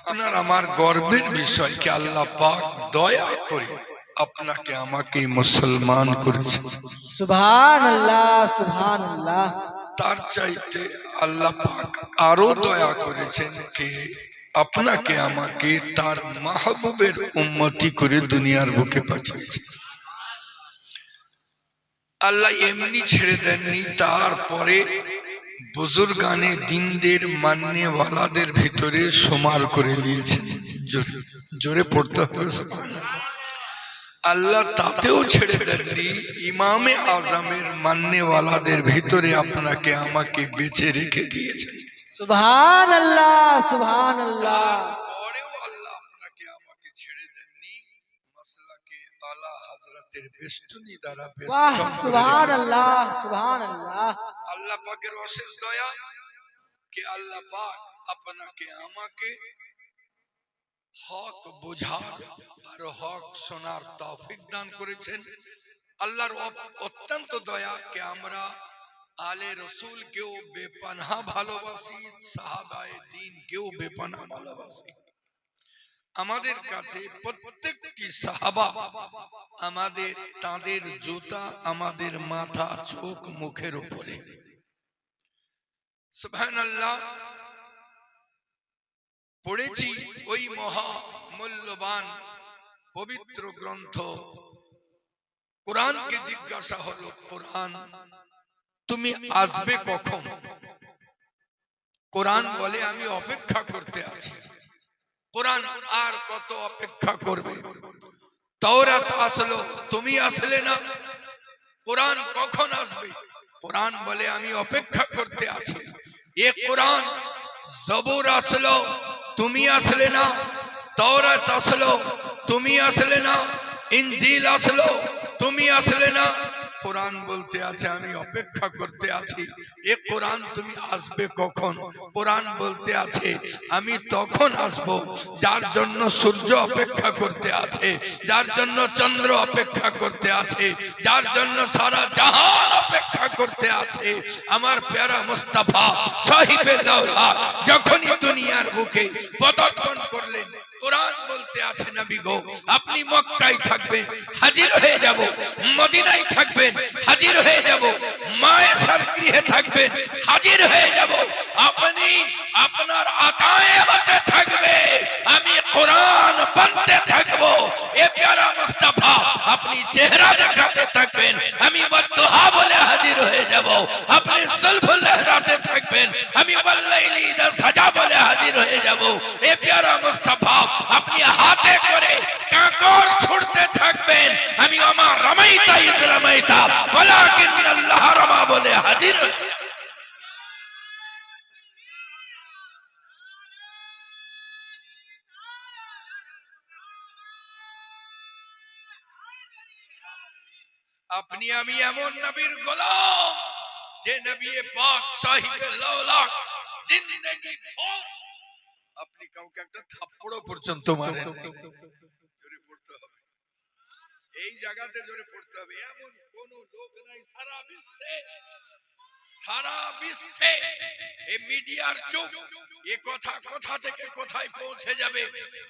আপনার আমার গর্বের বিষয় কি আল্লাহ পাক দয়া করে আপনাকে আমাকে মুসলমান করেছে। সুবহানাল্লাহ সুবহানাল্লাহ। তার চাইতে আল্লাহ পাক আরো দয়া করেছেন কে আপনাকে আমাকে তার মাহবুবের উম্মতি করে দুনিয়ার বুকে পাঠিয়েছে। আল্লাহ এমনি ছেড়ে দেননি, তারপরে বুজুর্গানে দিনদের মান্যওয়ালাদের ভিতরে শুমার করে নিয়েছেন। জোরে পড়তে হবে আল্লাহ তাতেও ছেড়ে দেননি, ইমামে আজমের মান্যওয়ালাদের ভিতরে আপনাকে আমাকে বেঁচে রেখে দিয়েছেন। সুবহানাল্লাহ সুবহানাল্লাহ। পরেও আল্লাহ আপনাকে আমাকে ছেড়ে দেননি, মাসলাকে আলা হযরতের বেষ্টনী দ্বারা বাহ সুবহানাল্লাহ সুবহানাল্লাহ। আল্লাহ পাকের অশেষ দয়া कि আল্লাহ পাক আপনাকে আমাকে হক বোঝার আর হক শোনার তৌফিক দান করেছেন। আল্লাহর অত্যন্ত দয়া कि আমরা আলে রসুল কেও বেপনাহ ভালোবাসি, সাহাবায়ে দ্বীন কেও বেপনাহ ভালোবাসি। আমাদের কাছে প্রত্যেকটি সাহাবা আমাদের তাদের জুতা আমাদের মাথা চোখ মুখের উপরে। সুবহানাল্লাহ। পড়েছি ওই মহা মূল্যবান পবিত্র গ্রন্থ কোরআনকে জিজ্ঞাসা হলো, কোরআন তুমি আসবে কখন? কোরআন বলে আমি অপেক্ষা করতে আছি। কোরআন আর কত অপেক্ষা করবে? তাওরাত আসলো, তুমি আসলে না, কোরআন কখন আসবে? কোরআন বলে আমি অপেক্ষা করতে আছি। এ কোরআন জবুর আসলো, তুমি আসলে না, তাওরাত আসলো, তুমি আসলে না, ইনজিল আসলো, তুমি আসলে না। কোরআন বলতে আছে আমি অপেক্ষা করতে আছি। এ কোরআন তুমি আসবে কখন? কোরআন বলতে আছে আমি তখন আসব যার জন্য সূর্য অপেক্ষা করতে আছে, যার জন্য চন্দ্র অপেক্ষা করতে আছে, যার জন্য সারা জাহান অপেক্ষা করতে আছে। আমার প্যারা মুস্তাফা সাহিবে লাউলা যখনই দুনিয়ার বুকে পদার্পণ করলেন, কোরআন বলতে আছে নবী গো আপনি মক্কায় থাকবেন, হাজির হয়ে যাব, মদিনায় থাকবেন, হাজির হয়ে যাব, মায়ের গৃহে থাকবেন, হাজির হয়ে যাব, আপনি আপনার আতায়ে হতে থাকবে, আমি কোরআন বলতে থাকব। এ প্যারা মুস্তাফা আপনি চেহারা দেখাতে থাকবেন, আমি বদদুহা বলে হাজির হয়ে যাব, আপনি জুলফ লহরাতে থাকবেন, আমি ওয়াল্লাইলি ইযা সাজা বলে হাজির হয়ে যাব। এ প্যারা মুস্তাফা আপনি হাতে করে কাকর ছুটতে থাকবেন, আমি আমার রামাইতা ইয রামাইতা ওয়ালাকিন আল্লাহ রামা বলে হাজির। আপনি আমি এমন নবীর গোলাম যে নবী পাক সাহিবে লাউলা জিন্দেগি ভর আপনি কাউকে একটা থাপ্পড়ও পর্যন্ত মারেন। জোরে পড়তে হবে, এই জায়গাতে জোরে পড়তে হবে। এমন কোন লোক নাই সারা বিশ্বে এই মিডিয়ার যুগ, এ কথা কোথা থেকে কোথায় পৌঁছে যাবে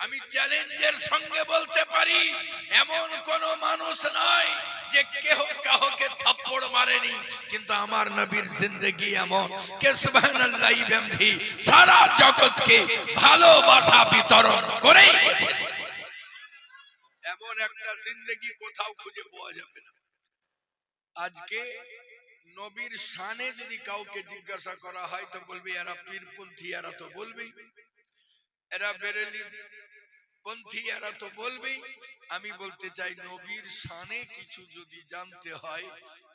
আমি চ্যালেঞ্জের সঙ্গে বলতে পারি, এমন কোন মানুষ নাই যে কেহ কাউকে থাপ্পড় মারেনি। কিন্তু আমার নবীর জিন্দেগি এমন কে সুবহানাল্লাহি বিহামদিহি সারা জগৎকে ভালোবাসা বিতরণ করেই গেছে। এমন একটা জিন্দেগি কোথাও খুঁজে পাওয়া যাবে না। আজকে নবীর শানে যদি কাউকে জিজ্ঞাসা করা হয় তো বলবে এরা পীরপন্থী, এরা তো বলবেই, এরা বেরেলি পন্থী, এরা তো বলবেই। আমি বলতে চাই নবীর শানে কিছু যদি জানতে হয়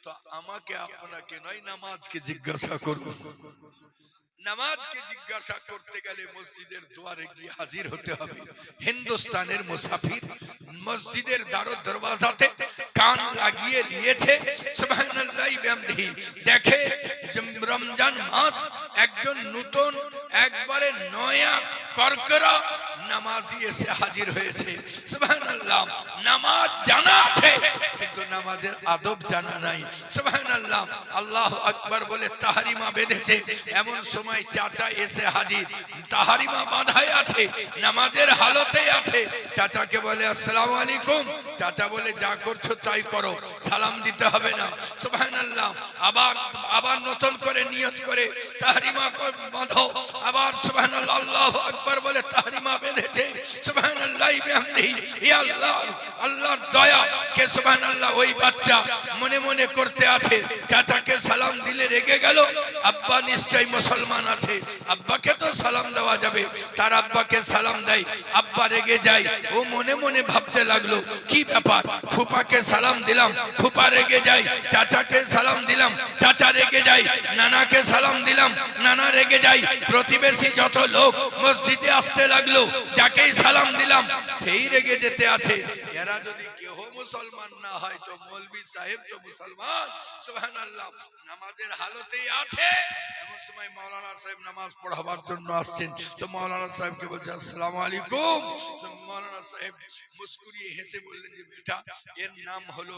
তো আমাকে আপনাকে নয়, নামাজকে জিজ্ঞাসা করব। নামাজকে জিজ্ঞাসা করতে গেলে মসজিদের দুয়ারে গিয়ে হাজির হতে হবে। হিন্দুস্তানের মুসাফির মসজিদের দরওয়াজাতে কান লাগিয়ে নিয়েছে, সুবহানাল্লাহি বিহামদিহি দেখে রমজান মাস একজন নতুন একবারে নয়া করকরা নামাজি এসে হাজির হয়েছে। সুবহানাল্লাহ, নামাজ জানা আছে কিন্তু নামাজের আদব জানা নাই। সুবহানাল্লাহ, আল্লাহু আকবার বলে তাহরিমা বেঁধেছে। এমন সময় চাচা এসে হাজির, তাহরিমা বাঁধায় আছে, নামাজের হালতে আছে। চাচাকে বলে আসসালামু আলাইকুম। চাচা বলে যা করছো তাই করো, সালাম দিতে হবে না। সুবহানাল্লাহ, আবার নতুন করে নিয়ত করে তাহরিমা বাঁধো। আবার সুবহানাল্লাহ, আল্লাহু আকবার বলে তাহরিমা বেঁধেছে। সুবহানাল্লাহ বিহামদিহি, ইয়া আল্লাহ, আল্লাহর দয়া কে সুবহানাল্লাহ। ওই বাচ্চা মনে মনে করতে আছে, চাচাকে সালাম দিলে রেগে গেল, আব্বা নিশ্চয়ই মুসলমান আছে, আব্বাকে তো সালাম দেওয়া যাবে। তার আব্বাকে সালাম দেয়, আব্বা রেগে যায়। ও মনে মনে ভাবতে লাগলো কি ব্যাপার, ফুপাকে সালাম দিলাম, ফুপা রেগে যায়। চাচাকে সালাম দিলাম, চাচা রেগে যায়। নানাকে সালাম দিলাম, নানা রেগে যায়। প্রতিবেশী যত লোক মসজিদে আসতে লাগলো, যাকেই সালাম দিলাম সেই রেগে যেতে আছে। এরা যদি কেউ মুসলমান না হয় তো মৌলভী সাহেব তো মুসলমান। সুবহানাল্লাহ, নামাজের হালতেই আছে। এমন সময় মাওলানা সাহেব নামাজ পড়াবার জন্য আসছেন। তো মাওলানা সাহেবকে বলছে আসসালামু আলাইকুম। তো মাওলানা সাহেব মুস্কুরিয়ে হেসে বললেন যে বেটা, এর নাম হলো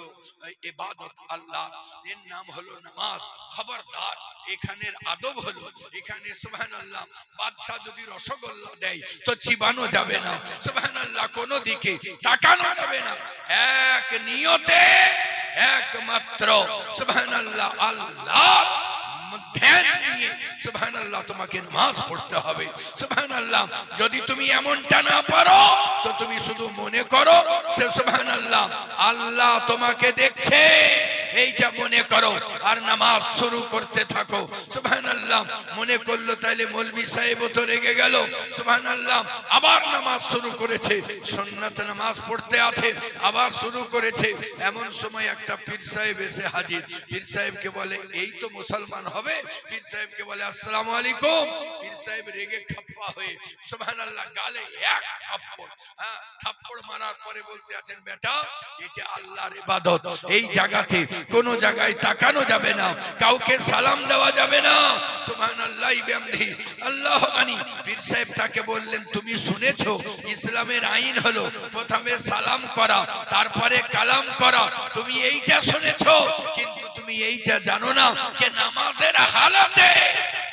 ইবাদত আল্লাহ, এর নাম হলো নামাজ। খবরদার, এখানের আদব হলো, এখানে সুবহানাল্লাহ বাদশা যদি রসগোল্লা দেয় তো চিবানো যাবে না। সুবহানাল্লাহ, কোনো দিকে তাকানো যাবে না। এক নিয়তে একমাত্র সুবহানাল্লাহ আল্লাহ ধ্যান নিয়ে সুবহানাল্লাহ তোমাকে নামাজ পড়তে হবে। সুবহানাল্লাহ, যদি তুমি এমনটা না পারো তো তুমি শুধু মনে করো সুবহানাল্লাহ আল্লাহ তোমাকে দেখছে, এইটা মনে করো আর নামাজ শুরু করতে থাকো। সুবহানাল্লাহ, মনে করলো তাইলে মৌলভী সাহেব তো রেগে গেল। সুবহানাল্লাহ, আবার নামাজ শুরু করেছে, সুন্নাত নামাজ পড়তে আছে, আবার শুরু করেছে। এমন সময় একটা পীর সাহেব এসে হাজির। পীর সাহেবকে বলে এই তো মুসলমান হবে। পীর সাহেবকে বলে আসসালামু আলাইকুম। পীর সাহেব রেগে খাপ্পা হয়ে সুবহানাল্লাহ গালে এক থাপ্পড়, থাপ্পড় মারার পরে বলতে আছেন বেটা, এটা আল্লাহর ইবাদত, এই জায়গাতে কোন জায়গায় তাকানো যাবে না, কাউকে সালাম দেওয়া যাবে না। সুবহানাল্লাহ বিহামদিহি, আল্লাহ গানি। পীর সাহেব তাকে বললেন তুমি শুনেছো ইসলামের আইন হলো প্রথমে সালাম করা, তারপরে কালাম করা, তুমি এইটা শুনেছো, কিন্তু তুমি এইটা জানো না যে নামাজের হালতে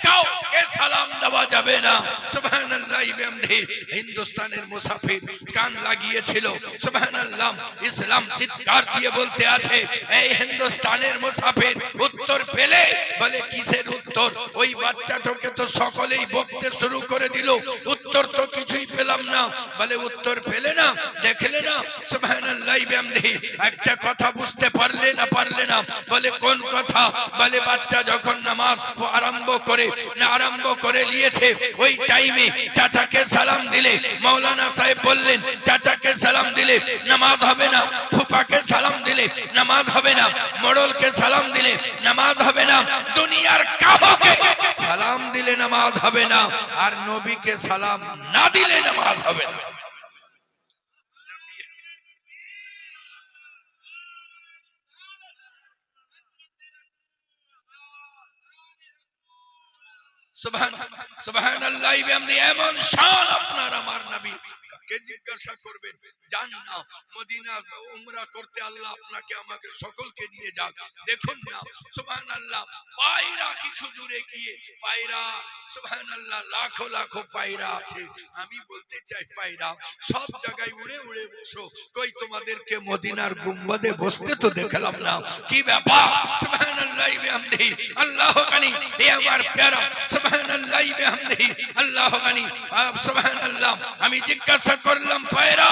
কাউকে সালাম দেওয়া যাবে না। সুবহানাল্লাহ বিহামদিহি, হিন্দুস্তানের মুসাফির কান লাগিয়েছিল। সুবহানাল্লাহ, ইসলাম চিৎকার দিয়ে বলতে আছে এই হিন্দুস্তানের মুসাফির উত্তর পেলে? বলে কিসের উত্তর? ওই বাচ্চাটাকে তো সকলেই বকতে শুরু করে দিল, উত্তর তো কিছুই পেলাম না। বলে উত্তর পেলে না, দেখলে না? সুবহানাল্লাহ বিহামদিহি, একটা কথা বুঝতে পারলে না? বলে কোন কথা? বলে বাচ্চা যখন নামাজ আরম্ভ করে নিয়েছে, ওই টাইমে চাচাকে সালাম দিলে, মাওলানা সাহেব বললেন চাচাকে সালাম দিলে নামাজ হবে না, ফুপাকে সালাম দিলে নামাজ হবে না, মোড়লকে সালাম দিলে নামাজ হবে না, দুনিয়ার কাউকে সালাম দিলে নামাজ হবে না, আর নবীকে সালাম না দিলে নামাজ হবে না। সুবহানাল্লাহ বিহামদিহি, এমন শান আপনার আমার নবী। কাকে জিজ্ঞাসা করবেন? জান না, মদিনা উমরা করতে আল্লাহ আপনাকে আমাকে সকলকে নিয়ে যাক। দেখুন না সুবহানাল্লাহ, পায়রা কিছু দূরে গিয়ে পায়রা সুবহানাল্লাহ লাখো লাখো পায়রা আছে। আমি বলতে চাই পায়রা সব জায়গায় উড়ে উড়ে বসো, কই তোমাদেরকে মদিনার গুম্বাদে বসতে তো দেখলাম না, কি ব্যাপার? সুবহানাল্লাহ বিহামদিহি, আল্লাহ গানি, এ আমার প্যারা সুবহানাল্লাহ বিহামদিহি, আল্লাহ গানি। সুবহানাল্লাহ, আমি জিজ্ঞাসা করলাম পায়রা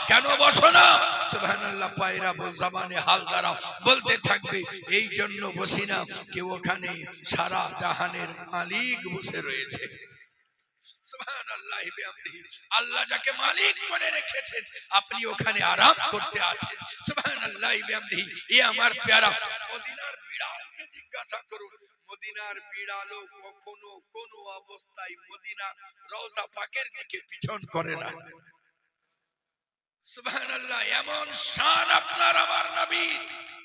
কেন বসো না? সুবহানাল্লাহ, পায়রা জবানে হাল দ্বারা বলতে থাকবে এই জন্য বসি না, কেউ ওখানে সারা জাহানের মালিক বসে রয়েছে। সুবহানাল্লাহ বিহামদিহি, আল্লাহ যাকে মালিক করে রেখেছেন আপনি ওখানে আরাম করতে আছেন। সুবহানাল্লাহ বিহামদিহি, এ আমার প্যারা। মদিনার বিড়ালকে জিজ্ঞাসা করুন, মদিনার বিড়ালও কখনো কোন অবস্থায় মদিনার রওজা পাকের দিকে পিছন করে না। সুবহানাল্লাহ, এমন শান আপনার আমার নবী।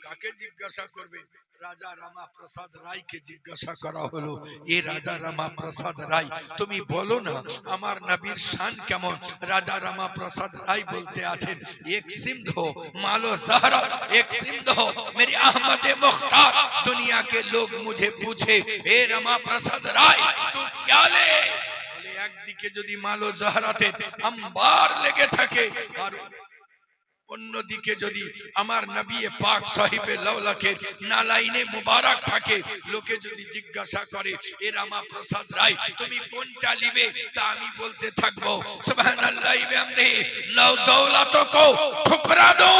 কাকে জিজ্ঞাসা করবেন? রাজা রামা প্রসাদ রায়কে জিজ্ঞাসা করা হলো, এ রাজা রামা প্রসাদ রায়, তুমি বলো না আমার নবীর শান কেমন? রাজা রামা প্রসাদ রায় বলতে আছেন, এক सिंध हो मालो जहरा, एक सिंध हो मेरी अहमद मुख्तार, दुनिया के लोग मुझे पूछे ए रमा प्रसाद राय तू क्या ले? बोले একদিকে যদি মালো জহরাতে अंबार লেগে থাকে আর অন্যদিকে যদি আমার নবী পাক সাহিবে লাউলাকের নালাইনে মুবারক থাকে, লোকে যদি জিজ্ঞাসা করে এ রামা প্রসাদ রায় তুমি কোনটা নিবে, তা আমি বলতে থাকবো সুবহানাল্লাহি বিহামদিহি লাউ দৌলত কো ঠুকরা দো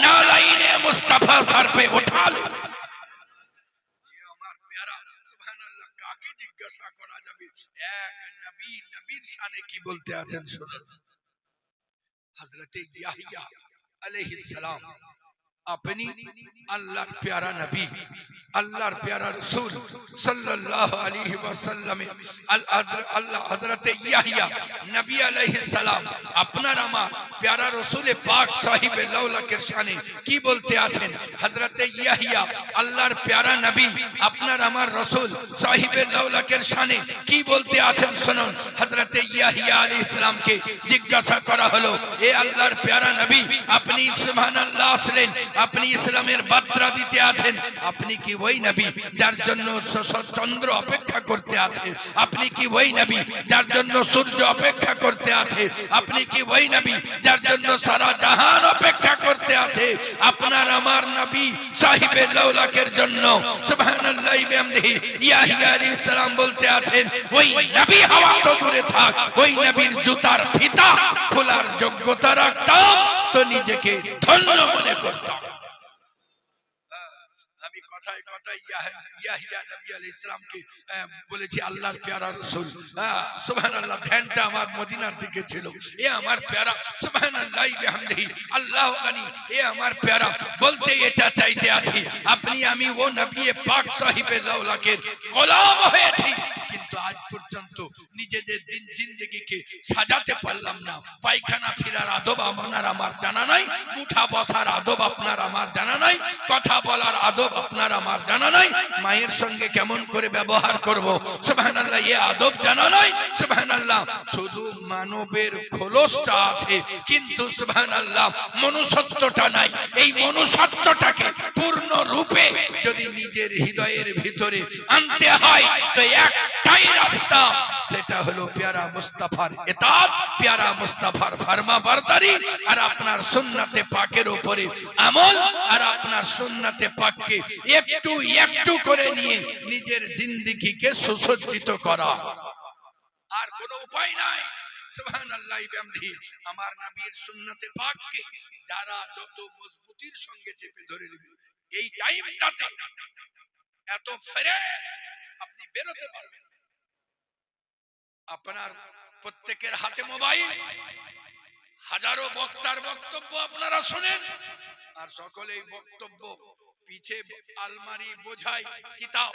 নালাইনে মুস্তাফা সর पे उठा लो। ये আমার প্যারা সুবহানাল্লাহ, কাকে জিজ্ঞাসা করা যাবে? এক নবী, নবীর শানে কি বলতে আছেন শুনুন। হযরতে ইয়াহিয়া अलैहिस सलाम अपनी अल्लाह प्यारा नबी, अल्लाह प्यारा रसूल सल्लल्लाहु अलैहि वसल्लम अल्लाह हजरत याहिया नबी अलैहिस सलाम আপনার আমার प्यारा रसूल पाक साहिब लौलाकेर शाने की बोलते आছেন। हजरत याहिया अल्लाहर प्यारा नबी আপনার আমার रसूल साहिब लौलाकेर शाने की बोलते आছেন শুনুন। हजरत याहिया अलैहिस सलाम के जिज्ञासा करा हलो, ए अल्लाहर प्यारा नबी अपनी सुबहानाल्लाह আসলেন, আপনি ইসলামের বার্তা দিতে আছেন, আপনি কি ওই নবী যার জন্য চন্দ্র অপেক্ষা করতে আছে? আপনি কি ওই নবী যার জন্য সূর্য অপেক্ষা করতে আছে? আপনি কি ওই নবী যার জন্য সারা জাহান অপেক্ষা করতে আছে? আপনার আমার নবী সাহিবে লাউলাকের জন্য সুবহানাল্লাহি বিহামদিহি ইয়াহিয়া আলাইহিস সালাম বলতে আছেন, ওই নবী হওয়া তো দূরে থাক, ওই নবীর জুতার ফিতা খোলার যোগ্যতা রাখতাম তো নিজেকে ধন্য মনে করতাম। আমি কথায় কথায় ইয়াহিয়া নবী আলাইহিস সালামকে বলেছি আল্লাহর প্যারা রাসূল, সুবহানাল্লাহ, ধ্যানটা আমার মদিনার দিকে ছিল। এ আমার প্যারা সুবহানাল্লাহি বিহামদিহি আল্লাহু গানি, এ আমার প্যারা বলতে এটা চাইতে আছি, আপনি আমি ও নবী পাক সাহিবে লাউলাকের গোলাম হয়েছি, কিন্তু আজ পর্যন্ত নিজেদের দিন জিন্দেগিকে সাজাতে পারলাম না। পায়খানা ফিরার আদব আপনার আমার জানা নাই, উঠা বসার আদব আপনার আমার জানা নাই, কথা বলার আদব আপনার আমার জানা নাই, মায়ের সঙ্গে কেমন করে ব্যবহার করব সুবহানাল্লাহ এই আদব জানা নাই। সুবহানাল্লাহ, শুধু মানবের খোলসটা আছে কিন্তু সুবহানাল্লাহ মনুষ্যত্বটা নাই। এই মনুষ্যত্বটাকে পূর্ণ রূপে যদি নিজের হৃদয়ের ভিতরে আনতে হয় তো একটাই রাস্তা, সেটা হলো প্যারা মুস্তাফার ইতাআত, প্যারা মুস্তাফার ফরমাবরদারি আর আপনার সুন্নাতে পাকের উপরে আমল, আর আপনার সুন্নাতে পাককে একটু একটু করে নিয়ে নিজের জিন্দেগিকে সুসজ্জিত করা, আর কোনো উপায় নাই। সুবহানাল্লাহি বিহামদিহি আমার নবীর সুন্নাতে পাককে যারা যত মজবুতির সঙ্গে চেপে ধরে নেবে, এই টাইমটাতে এত ফেরে আপনি বেরোতে পারবেন। আপনার প্রত্যেকের হাতে মোবাইল, হাজারো বক্তার বক্তব্য আপনারা শুনেন, আর সকলেই বক্তব্য পিছে আলমারি বোঝায় কিতাব,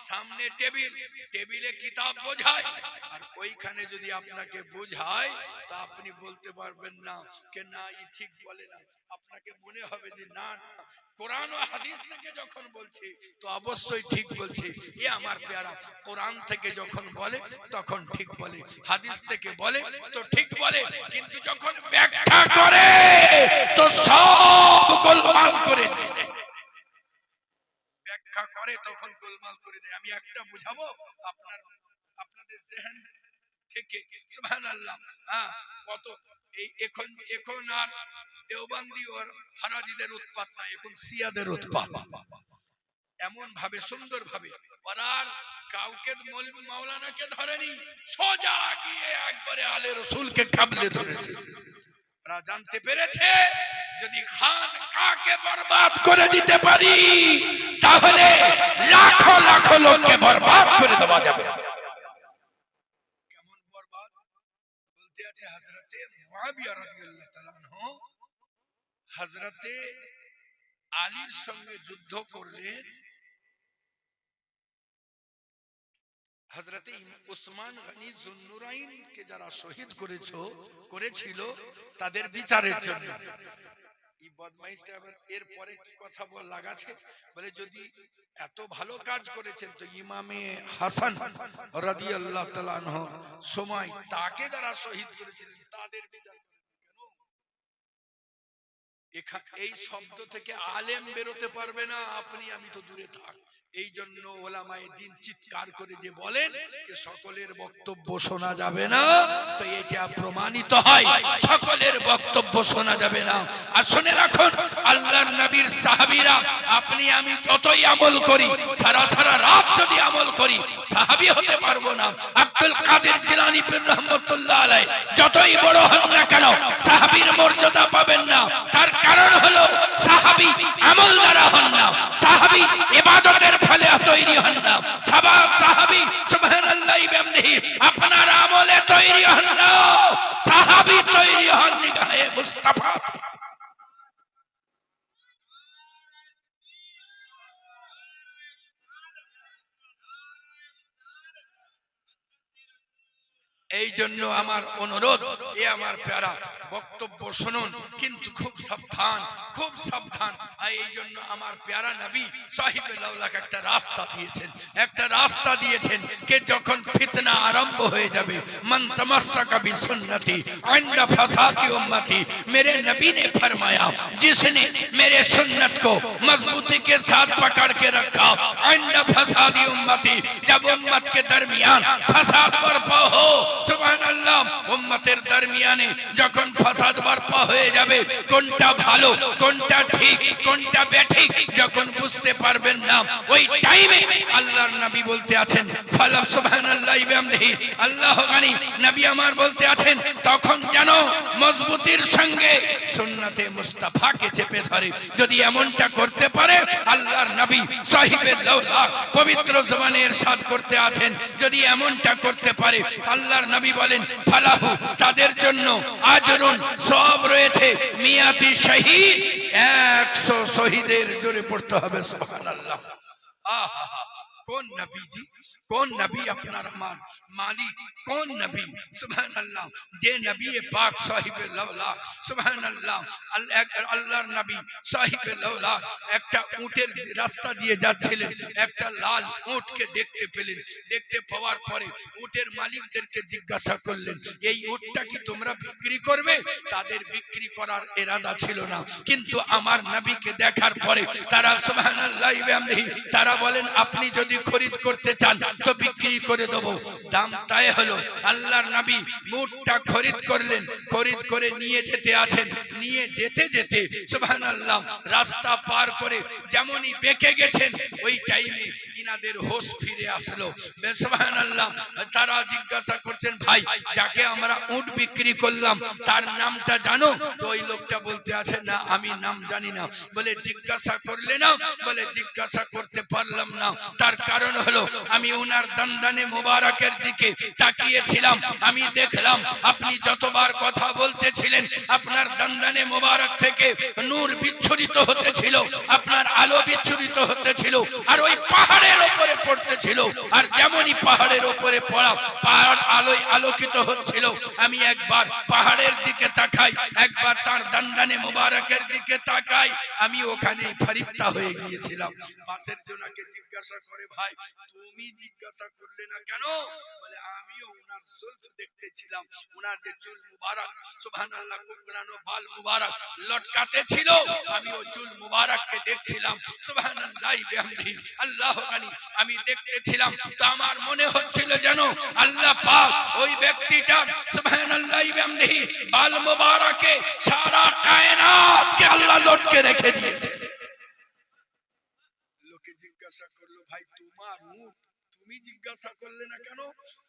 সামনে টেবিল, টেবিলে কিতাব বোঝায়, আর ওইখানে যদি আপনাকে বোঝায় তা আপনি বলতে পারবেন না কে না ই ঠিক বলে না, আপনাকে মনে হবে যে না না কোরআন ও হাদিস থেকে যখন বলছে তো অবশ্যই ঠিক বলছে। এ আমার প্যারা কোরআন থেকে যখন বলে তখন ঠিক বলে, হাদিস থেকে বলে তো ঠিক বলে, কিন্তু যখন ব্যাখ্যা করে তো সব গোলমাল করে দেয়। ব্যাখ্যা করে তখন গোলমাল করে দেয়। আমি একটা বুঝাবো আপনাদের জেহেন থেকে সুবহানাল্লাহ, কত এই এখন আর দেওবন্দি আর ফারাজিদের উৎপাত না, এখন শিয়াদের উৎপাত। এমন ভাবে সুন্দর ভাবে ওরা কাউকে মাওলানাকে ধরেনি, সোজা গিয়ে একবারে আলে রসুলকে কাবলে ধরেছে। ওরা জানতে পেরেছে যদি খান কাকে বরবাদ করে দিতে পারি তাহলে লাখো লাখো লোককে বরবাদ করে দেওয়া যাবে। কেমন বরবাদ বলতে আছে হযরতে মুআবিয়া রাদিয়াল্লাহু তাআলা আনহু হযরতে আলীর সঙ্গে যুদ্ধ করলেন। হযরতে উসমান গনি যুন্নুরাইন কে যারা শহীদ করেছিল তাদের বিচারের জন্য এই বদমাইশটা আবার এরপরে কি কথা লাগাছে, বলে যদি এত ভালো কাজ করেছেন তো ইমামে হাসান রাদিয়াল্লাহু তাআলা আনহু সময় তাকে যারা শহীদ করেছিলেন তাদের বিচার এই শব্দ থেকে আলেম বেরোতে পারবে না, আপনি আমি তো দূরে থাক। এই জন্য ওলামায়ে দ্বীন চিৎকার করে যে বলেন যে সকলের বক্তব্য শোনা যাবে না, তো এটা প্রমাণিত হয় সকলের বক্তব্য শোনা যাবে না। আর শুনে রাখুন, আল্লাহর নবীর সাহাবীরা আপনি আমি যতই আমল করি, সারা সারা রাত যদি আমল করি, সাহাবী হতে পারবো না। আব্দুল কাদের জিলানী পীর রহমাতুল্লাহ আলাইহি যতই বড় হন না কেন সাহাবীর মর্যাদা পাবেন না। তার কারণ হলো সাহাবী আমল দ্বারা হন না, সাহাবী ইবাদতের ফলে তৈরি হন না, সাহাবী সুবহানাল্লাহি বিহামদিহি আপনার আমলে তৈরি হন না, সাহাবী তৈরি হন নিগাহে মুস্তাফা। এই জন্য আমার অনুরোধ, এ আমার প্যারা বক্তব্য শুনুন, কিন্তু খুব সাবধান, খুব সাবধান। আর এই জন্য আমার প্যারা নবী সাহিবে লাউলাক একটা রাস্তা দিয়েছেন, একটা রাস্তা দিয়েছেন কে যখন ফিতনা আরম্ভ হয়ে যাবে, মান তমাসসাকা বিসুন্নতি ইনদা ফাসাদি উম্মতি, मेरे नबी ने फरमाया जिसने मेरे सुन्नत को मजबूती के साथ पकड़ के रखा, इनदा फसादी उम्मती, जब उम्मत के दरमियान फसाद बर्पा हो, সুবহানাল্লাহ, উম্মতের দরমিয়ানে যখন ফাসাদ বর্পা হয়ে যাবে, কোনটা ভালো কোনটা ঠিক কোনটা বেঠিক যখন বুঝতে পারবেন না, ওই টাইমে আল্লাহর নবী বলতে আছেন ফালা সুবহানাল্লাহি বিহামদিহি, আল্লাহ গানি নবী আমার বলতে আছেন তখন যেন মজবুতির সঙ্গে সুন্নতে মুস্তাফাকে চেপে ধরে। যদি এমনটা করতে পারে আল্লাহর নবী সাহিবে লাউলাক পবিত্র জবানে ইরশাদ করতে আছেন, যদি এমনটা করতে পারে আল্লাহর নবী বলেন ফালাহু, তাদের জন্য আজরুন সওয়াব রয়েছে, মিয়াতি শহীদ, 100 শহীদের জোরে পড়তে হবে সুবহানাল্লাহ। আহা, কোন নবীজি, কোন নবী আপনার আমার মালিক, কোন নবী সুবহানাল্লাহ, যে নবী পাক সাহিবে লাউলাক সুবহানাল্লাহ, আল্লাহর নবী সাহিবে লাউলাক একটা উটের রাস্তা দিয়ে যাচ্ছিলেন, একটা লাল উটকে দেখতে পেলেন, দেখতে পাওয়ার পরে উটের মালিকদেরকে জিজ্ঞাসা করলেন এই উটটা কি তোমরা বিক্রি করবে? তাদের বিক্রি করার ইরাদা ছিল না, কিন্তু আমার নবীকে দেখার পরে তারা সুবহানাল্লাহি বিহামদিহি তারা বলেন আপনি যদি খরিদ করতে চান তো বিক্রি করে দেব। দাম তাই হলো, আল্লাহর নবী উটটা খরিদ করলেন, খরিদ করে নিয়ে যেতে আছেন, নিয়ে যেতে যেতে সুবহানাল্লাহ রাস্তা পার করে যেমনই বেঁকে গেছেন ওই টাইমে ইনাদের হোশ ফিরে আসলো সুবহানাল্লাহ। তারা জিজ্ঞাসা করছেন ভাই যাকে আমরা উট বিক্রি করলাম তার নামটা জানো? তো ওই লোকটা বলতে আছে না আমি নাম জানি না। বলে জিজ্ঞাসা করলে না? বলে জিজ্ঞাসা করতে পারলাম না, তার কারণ হলো আমি ওনার দণ্ডানে মোবারকের দিকে তাকিয়েছিলাম, আমি দেখলাম আপনি যতবার কথা বলতেছিলেন আপনার দণ্ডানে মোবারক থেকে নূর বিচ্ছুরিত হতেছিল, আপনার আলো বিচ্ছুরিত হতেছিল, আর ওই পাহাড়ের উপরে পড়তেছিল, আর যেমনই পাহাড়ের উপরে পড়া পাহাড় আলোয় আলোকিত হচ্ছিল, আমি একবার পাহাড়ের দিকে তাকাই, একবার তার দণ্ডানে মোবারকের দিকে তাকাই, আমি ওখানেই ফরিপ্তা হয়ে গিয়েছিলাম। পাশের জনাকে জিজ্ঞাসা করে ভাই তুমি জিজ্ঞাসা করলে না কেন? বলে আমিও ওনার জুলফ দেখতেছিলাম, ওনার যে চুল মুবারক সুবহানাল্লাহ কুকড়ানো বাল মুবারক লটকাতে ছিল, আমি ওই চুল মুবারককে দেখছিলাম সুবহানাল্লাহি বিহামদিহি, আল্লাহ গানি আমি দেখতেছিলাম। তো আমার মনে হচ্ছিল যেন আল্লাহ পাক ওই ব্যক্তিটার সুবহানাল্লাহি বিহামদিহি বাল মুবারকে সারা কায়নাতকে আল্লাহ লটকে রেখে দিয়েছে। লোকে জিজ্ঞাসা করলো ভাই তোমার মুখ তুমি জিজ্ঞাসা করলে না কেন?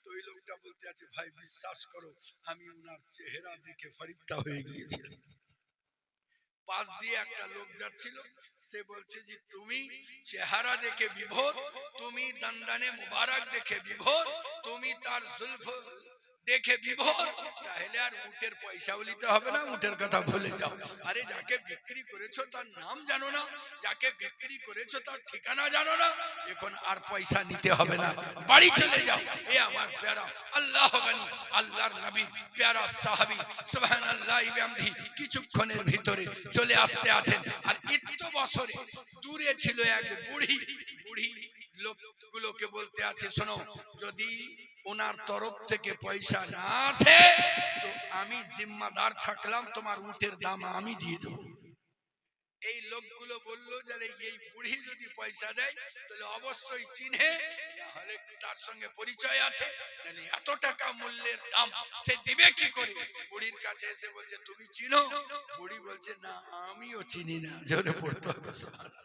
তো ওই লোকটা বলতে আছে ভাই বিশ্বাস করো আমি ওনার চেহারা দেখে ফরিপ্তা হয়ে গিয়েছিলাম। পাশ দিয়ে একটা লোক যাচ্ছিল, সে বলছে যে তুমি চেহারা দেখে বিভোর, তুমি দণ্ডানে মুবারক দেখে বিভোর, তুমি তার জুলফ দেখে বিভোর, তাহলে আর উটের পয়সাও নিতে হবে না, উটের কথা ভুলে যাও। আরে যাকে বিক্রি করেছো তার নাম জানো না, যাকে বিক্রি করেছো তার ঠিকানা জানো না, এখন আর পয়সা নিতে হবে না, বাড়ি চলে যাও। এ আমার প্যারা আল্লাহ গানি আল্লাহর নবী প্যারা সাহাবী সুবহানাল্লাহি বিহামদিহি কিছুক্ষণের ভিতরে চলে আসতে আছেন। আর এত বছরে দূরে ছিল এক বুড়ি, বুড়ি লোকগুলোকে বলতে আছে, শোনো, যদি ওনার তরফ থেকে পয়সা না আসে তো আমি জিম্মাদার থাকলাম, তোমার উটের দাম আমি দিয়ে দেবো। এই লোকগুলো বললো যে এই বুড়ি যদি পয়সা দেয় তাহলে অবশ্যই চিনে, তাহলে তার সঙ্গে পরিচয় আছে, নাহলে এত টাকা মূল্যের দাম সে দিবে কি করে? বুড়ির কাছে এসে বলছে, তুমি চিনো? বুড়ি বলছে, না আমিও চিনি না। জোরে পড়তে হবে সুবহানাল্লাহ।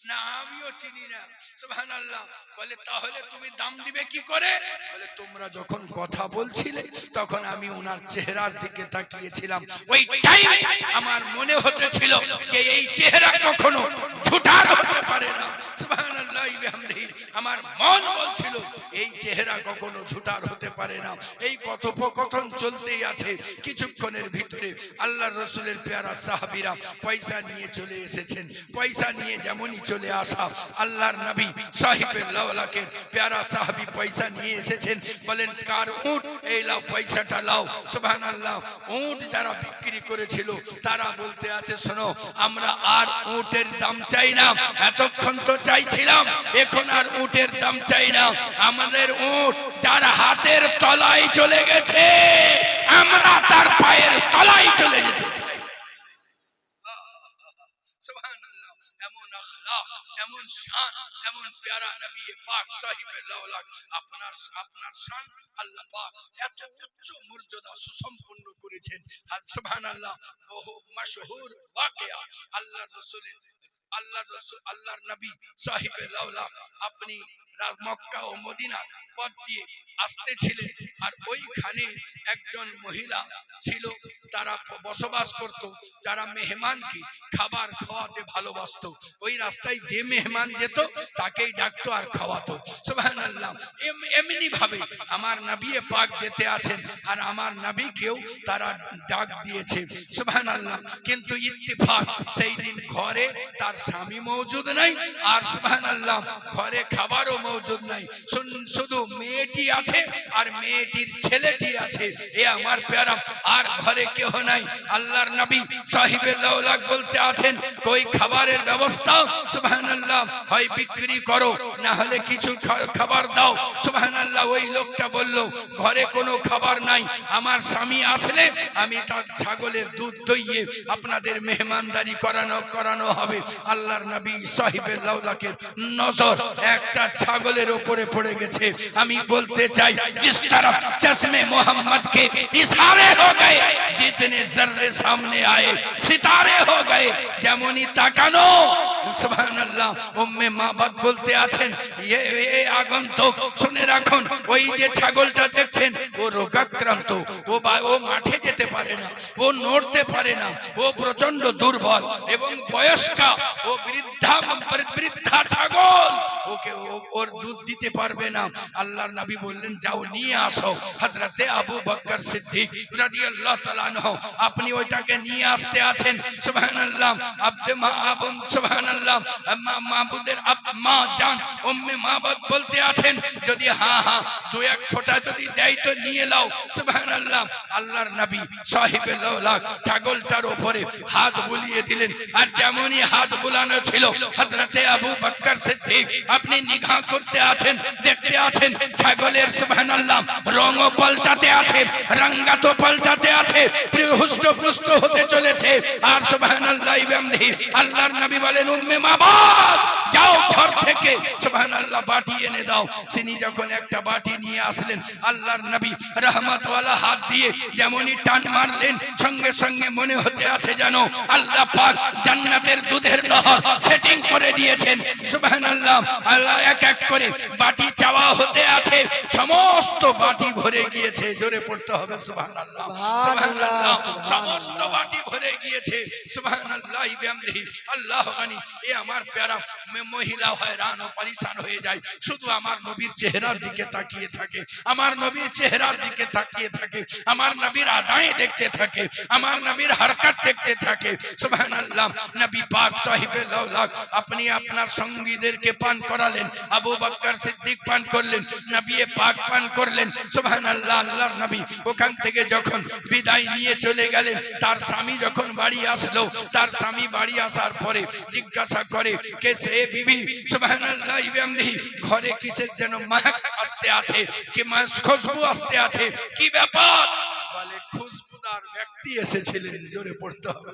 না আমিও চিনি না। সুবহানাল্লাহ। বলে তাহলে তুমি দাম দিবে কি করে? বলে তোমরা যখন কথা বলছিলে তখন আমি ওনার চেহারার দিকে তাকিয়েছিলাম, ওই টাইম আমার মনে হতেছিল যে এই চেহারা কখনো ঝুঠার হতে পারে না। সুবহানাল্লাহ বিহামদিহি। আমার মন বলছিল এই চেহারা কখনো ঝুঠার হতে পারে না। এই কথোপকথন চলতেই আছে। কিছুক্ষণের ভিতরে আল্লাহর রাসূলের পেয়ারা সাহাবীরা পয়সা নিয়ে চলে এসেছেন। পয়সা নিয়ে যেমনই চলে আসা, আল্লাহর নবী সাহিবে লাওলাকের পেয়ারা সাহাবী পয়সা নিয়ে এসেছেন। বলেন, কার উট? এই লাও, পয়সাটা লাও। সুবহানাল্লাহ। উট যারা বিক্রি করেছিল তারা বলতে আছে, শোনো, আমরা আর উটের দাম চাই না, এতক্ষণ তো চাইছিলাম, এখন আর উটের দাম চাই না। আমাদের উট যার হাতের তলায় চলে গেছে, আমরা তার পায়ের তলায় চলে যেতে চাই। সুবহানাল্লাহ। এমন আখলাক, এমন শান, এমন প্যারা নবী পাক সাহিবে লাওলাক। আপনার শান আল্লাহ পাক এত উচ্চ মর্যাদা সুসম্পন্ন করেছেন। আর সুবহানাল্লাহ, বহু মাশহুর ওয়াকিয়া আল্লাহর রাসূলের, আল্লাহর নবী সাহিবে লাওলাক আপনি মক্কা ও মদিনা পথ দিয়ে আসতেছিলেন। আর ওইখানে একজন মহিলা ছিল, তারা বসবাস করত, যারা মেহমানকে খাবার খাওয়াতে ভালোবাসতো। ওই রাস্তায় যে মেহমান যেত তাকেই ডাকতো আর খাওয়াতো। সুবহানাল্লাহ। এমনি ভাবে আমার নবী পাক যেতে আছেন আর আমার নবীকেও তারা ডাক দিয়েছে। সুবহানাল্লাহ। কিন্তু ইত্তেফাক সেই দিন ঘরে তার স্বামী মওজুদ নাই, আর সুবহানাল্লাহ ঘরে খাবারও মওজুদ নাই, শুধু মেয়েটি আছে আর মেয়েটির ছেলেটি আছে। এ আমার প্যারা, আর ঘরে কেউ নাই। আল্লাহর নবী সাহিবে লাওলাক বলতে আছেন, কই খাবারের ব্যবস্থা? সুবহানাল্লাহ। হয় বিক্রি করো, না হলে কিছু খাবার দাও। সুবহানাল্লাহ। ওই লোকটা বলল, ঘরে কোনো খাবার নাই, আমার স্বামী আসলে আমি তার ছাগলের দুধ দইয়ে আপনাদের মেহমানদারি করানো হবে। আল্লাহর নবী সাহিবে লাওলাকের নজর একটা ছাগলের উপরে পড়ে গেছে। আমি বলতে চাই, जिस तरफ चश्मे मोहम्मद के इशारे हो गए, जितने जर्रे सामने आए सितारे हो गए। যেমনই তাকানো, সুবহানাল্লাহ। উম্মে মাবাদ বলতে আছেন, এ আগন্তুক শুনে রাখুন, ওই যে ছাগলটা দেখছেন ও রোগাক্রান্ত, ও মাঠে যেতে পারে না, ও নড়তে পারে না, ও প্রচন্ড দুর্বল এবং বয়স্কা, ও বৃদ্ধা ছাগল, ওকে ওর দুধ দিতে পারবে না। আল্লাহর নবী বললেন, যাও নিয়ে আসো। হযরতে আবু বকর সিদ্দিক রাদিয়াল্লাহু তাআলা আনহু আপনি ওইটাকে নিয়ে আসতে আছেন। সুবহানাল্লাহ। আব্দে মাবুদ, সুবহানাল্লাহ, মাবুদের মা জান উম্মে মাবাদ বলতে আছেন, যদি হ্যাঁ দু এক ফোঁটা যদি দেয় তো নিয়ে নাও। সুবহানাল্লাহ। আল্লাহর নবী সাহিবে লাওলাক ছাগলটার উপরে হাত বুলিয়ে দিলেন, আর যেমনই হাত বুলানো ছিল, হযরতে আবু বকর সিদ্দিক আপনি নিগাহ করতে আছেন, দেখতে আছেন ছাগলের সুবহানাল্লাহ রং পাল্টাতে আছে, রঙ্গাতো পাল্টাতে আছে, হুষ্ট-পুষ্ট হতে চলেছে। আর সুবহানাল্লাহ বিহামদিহি আল্লাহর নবী বলেন, উম্মে মাবাদ যাও ঘর থেকে সুবহানাল্লাহ বাটি এনে দাও। তিনি যখন একটা বাটি নিয়ে আসলেন, আল্লাহর নবী রহমতওয়ালা হাত দিয়ে যেমনই টান মারলেন, সঙ্গে সঙ্গে মনে হতে আছে যেন আল্লাহ পাক জান্নাতের দুধের নহর সেটিং করে দিয়েছেন। সুবহানাল্লাহ। আল্লাহ এক এক করে বাটি চাওয়া হতে আছে, সমস্ত বাটি ভরে গিয়েছে। জোরে পড়তে হবে সুবহানাল্লাহ। সুবহানাল্লাহ। সমস্ত বাটি ভরে গিয়েছে। সুবহানাল্লাহ বিহামদিহি। আল্লাহ গানি। এ আমার প্যারা মহিলা হয়রান ও পরেশান হয়ে যায়, শুধু আমার নবীর চেহারার দিকে তাকিয়ে থাকে, আমার নবীর চেহারার দিকে তাকিয়ে থাকে, আমার নবীর আদায় দেখতে থাকে, আমার নবীর হরকত দেখতে থাকে। সুবহানাল্লাহ। নবী পাক সাহিবে লাওলাক আপনি আপনার সঙ্গীদেরকে পান করালেন, আবু বকর সিদ্দিক পান করলেন, নবী পাক পান করলেন। সুবহানাল্লাহ। আল্লাহর নবী ওখান থেকে যখন বিদায় নিয়ে চলে গেলেন, তার স্বামী যখন বাড়ি আসলো, তার স্বামী বাড়ি আসার পরে জিজ্ঞাসা করে কে সে বিবি, সুবহানাল্লাহ বিহামদিহি, ঘরে কিসের যেন महक আসতে আছে, কি খুশবু আসতে আছে, কি ব্যাপার? বলে খুশবুদার ব্যক্তি এসেছিলেন। জোরে পড়তে হবে।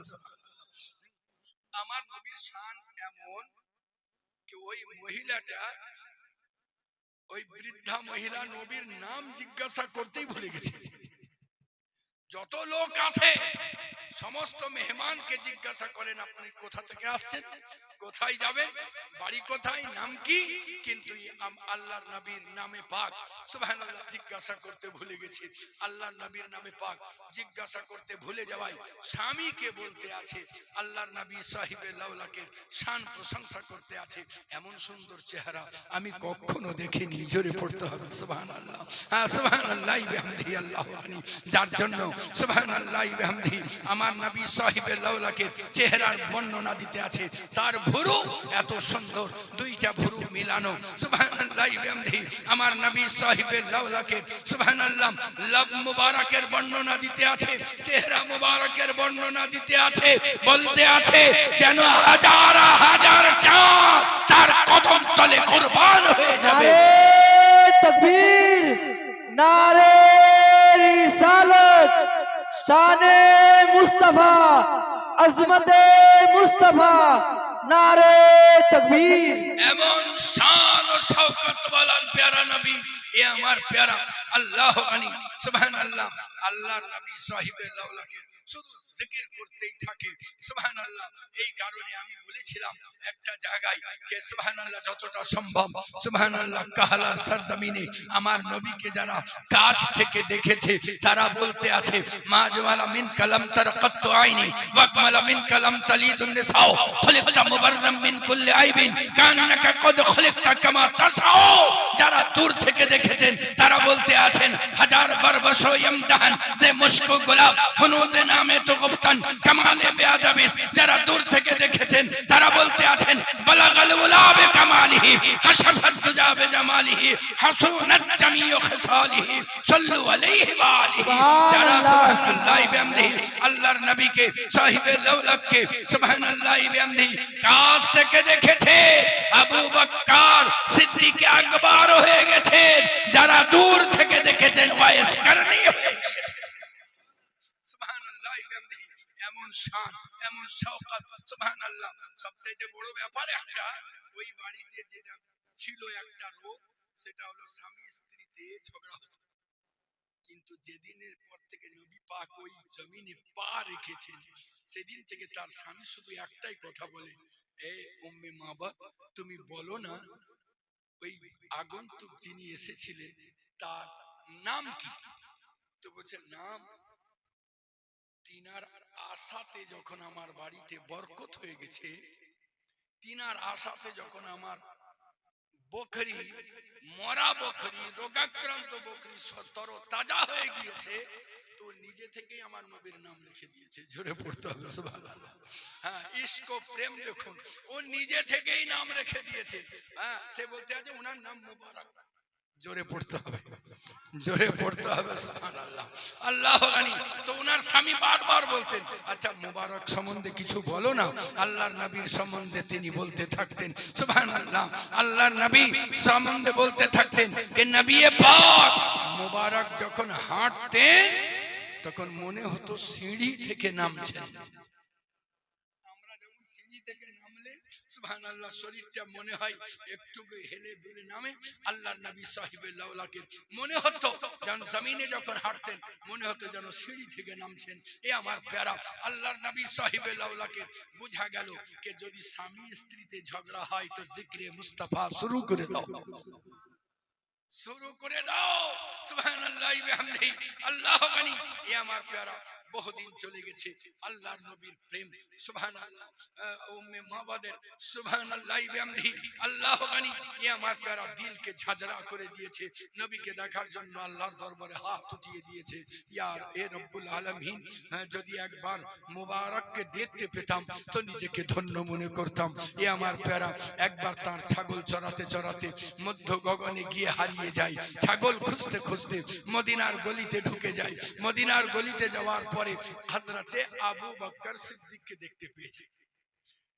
আমার নবীর শান এমন কি ওই মহিলাটা, ওই বৃদ্ধা মহিলা নবীর নাম জিজ্ঞাসা করতেই ভুলে গেছে। যত লোক আসে সমস্ত মেহমানকে জিজ্ঞাসা করেন আপনি কোথা থেকে আসছেন, কোথায় যাবেন, বাড়ি কোথায়, নাম কি, কিন্তু আল্লাহর নবীর নামে পাক সুবহানাল্লাহ জিজ্ঞাসা করতে ভুলে গেছে। আল্লাহর নবীর নামে পাক জিজ্ঞাসা করতে ভুলে যাওয়ায় স্বামীকে বলতে আছে, আল্লাহর নবী সাহিবে লাউলাকে শান প্রশংসা করতে আছে, এমন সুন্দর চেহারা আমি কখনো দেখিনি। জোরে পড়তে হবে সুবহানাল্লাহ। হ্যাঁ সুবহানাল্লাহ বিহামদিহি আল্লাহু আকবার। যার জন্য সুবহানাল্লাহ বিহামদিহি আমার নবী সাহিবে লাউলাকে চেহারার বর্ণনা দিতে আছে, তার ভুরু এত সুন্দর, দুইটা ভুরু মিলানো সুবহানাল্লাহ বিহামদিহি আমার নবী সাহিবে লাউলাকে সুবহানাল্লাহ লব মুবারকের বর্ণনা দিতে আছে, চেহারা মুবারকের বর্ণনা দিতে আছে, বলতে আছে যেন হাজার হাজার চাঁদ তার কদম তলে কুরবান হয়ে যাবে। नारे तकबीर, नारे रिसालत, शाने मुस्तफा, अजमते मुस्तफा, नारे तकबीर। এমন শান ও শওকত ওয়ালার প্যারা নবী, এ আমার প্যারা আল্লাহ গানি সুবহানাল্লাহ। আল্লাহর নবী সাহিবে লাউলাকে শুধু জিকির করতেই থাকে সুবহানাল্লাহ। এই কারণে আমি বলেছিলাম একটা জায়গায় যে সুবহানাল্লাহ যতটা সম্ভব সুবহানাল্লাহ কাহালার সরজমিনে আমার নবীকে যারা কাছ থেকে দেখেছে তারা বলতে আছে মা জামালা মিন কালাম তারকাত আইনি ওয়াকমালা মিন কালাম তালিদুন নিসাও খলিকতা মুবাররাম মিন কুল্লি আইবিন কান্নাকা কদ খলিকতা কামা তাসাও। যারা দূর থেকে দেখেছেন তারা বলতে আছেন হাজার বরবশো ইমদাহান যে মুশকু গোলাপ হুনুজে নামে তো গুফতান কামালে বেআদাবিস। যারা দূর থেকে দেখেছেন তারা বলতে আছেন বালাগাল উলাবে কামালিহি কাশাফাত দুজাবে জামালিহি হাসুনাত জামিউ খিসালিহি সাল্লু আলাইহি ওয়া আলিহি। যারা সুবহানাল্লাহ বিহামদিহি আল্লাহর নবীকে সাহিবে লাউলাকে সুবহানাল্লাহ বিহামদিহি কাছ থেকে দেখেছে, আবু বকর সিদ্দিক আকবর হয়ে গেছে। যারা দূর থেকে দেখেছেন ওয়াইস করনি হয়ে গেছে। সুবহানাল্লাহ বিহামদিহি এমন শান, এমন শওকত সুবহানাল্লাহ। সবচেয়ে বড় ব্যাপার একটা, ওই বাড়িতে যেটা ছিল একটা রোগ, সেটা হলো স্বামী স্ত্রীতে ঝগড়া হতো। কিন্তু যেদিনের পর থেকে নবী পাক ওই জমিনে পা রেখেছেন সেদিন থেকে তার স্বামী শুধু একটাই কথা বলে, এ উম্মে মাবা তুমি বলো না ওই আগন্তুক যিনি এসেছিলেন তার নাম কি? তো বলছে নাম, তিনার আশাতে যখন আমার বাড়িতে বরকত হয়ে গেছে, তিনার আশাতে যখন আমার বকরি, মরা বকরি, রোগাক্রান্ত বকরি তর তাজা হয়ে গিয়েছে, তো নিজে থেকেই আমার নবীর নাম লিখে দিয়েছে। জোরে পড়তে হবে সুবহানাল্লাহ। হ্যাঁ ইশক ও প্রেম দেখুন, ও নিজে থেকেই নাম রেখে দিয়েছে। হ্যাঁ সে বলতে আছে ওনার নাম মুবারক। জোরে পড়তে হবে, জোরে পড়তে হবে সুবহানাল্লাহ। আল্লাহ গানি। তো ওনার স্বামী বারবার বলতেন আচ্ছা মুবারক সম্বন্ধে কিছু বলো না। আল্লাহর নবীর সম্বন্ধে তিনি বলতে থাকতেন সুবহানাল্লাহ। আল্লাহর নবী সম্বন্ধে বলতে থাকতেন যে নবী পাক মুবারক যখন হাঁটতেন তখন মনে হতো সিঁড়ি থেকে নামছেন। আমরা যখন সিঁড়ি থেকে নামলে সুবহানাল্লাহ শরীরটা মনে হয় একটু হেলে দুলে নামে, আল্লাহর নবী সাহিবে লাউলাকে মনে হতো যেন জমিনে যখন হাঁটতেন মনে হতো যেন সিঁড়ি থেকে নামছেন। এ আমার প্যারা আল্লাহর নবী সাহিবে লাউলাকে বুঝা গেল যে যদি স্বামী স্ত্রীতে ঝগড়া হয় তো জিক্রে মুস্তাফা শুরু করে দাও, শুরু করে দাও সুবহানাল্লাহ বিহামদিহি। আল্লাহ গানি। এ আমার প্যারা বহুদিন চলে গেছে আল্লাহর নবীর প্রেম সুবহানাল্লাহ উম্মে মাবাদের সুবহানাল্লাহ বিহামদিহি। আল্লাহ গানি। এ আমার প্যারা দিলকে ঝাঁঝরা করে দিয়েছে, নবীকে দেখার জন্য আল্লাহর দরবারে হাত উঠিয়ে দিয়েছে। ইয়ার এ রব্বুল আলামিন, যদি একবার মুবারককে দেখতে পেতাম তো নিজেকে ধন্য মনে করতাম। এ আমার প্যারা একবার তার ছাগল চরাতে চরাতে মধ্য গগনে গিয়ে হারিয়ে যায়। ছাগল খুঁজতে খুঁজতে মদিনার গলিতে ঢুকে যায়। মদিনার গলিতে যাওয়ার পর পরে হযরতে আবু বকর সিদ্দিককে দেখতে পেয়েছে।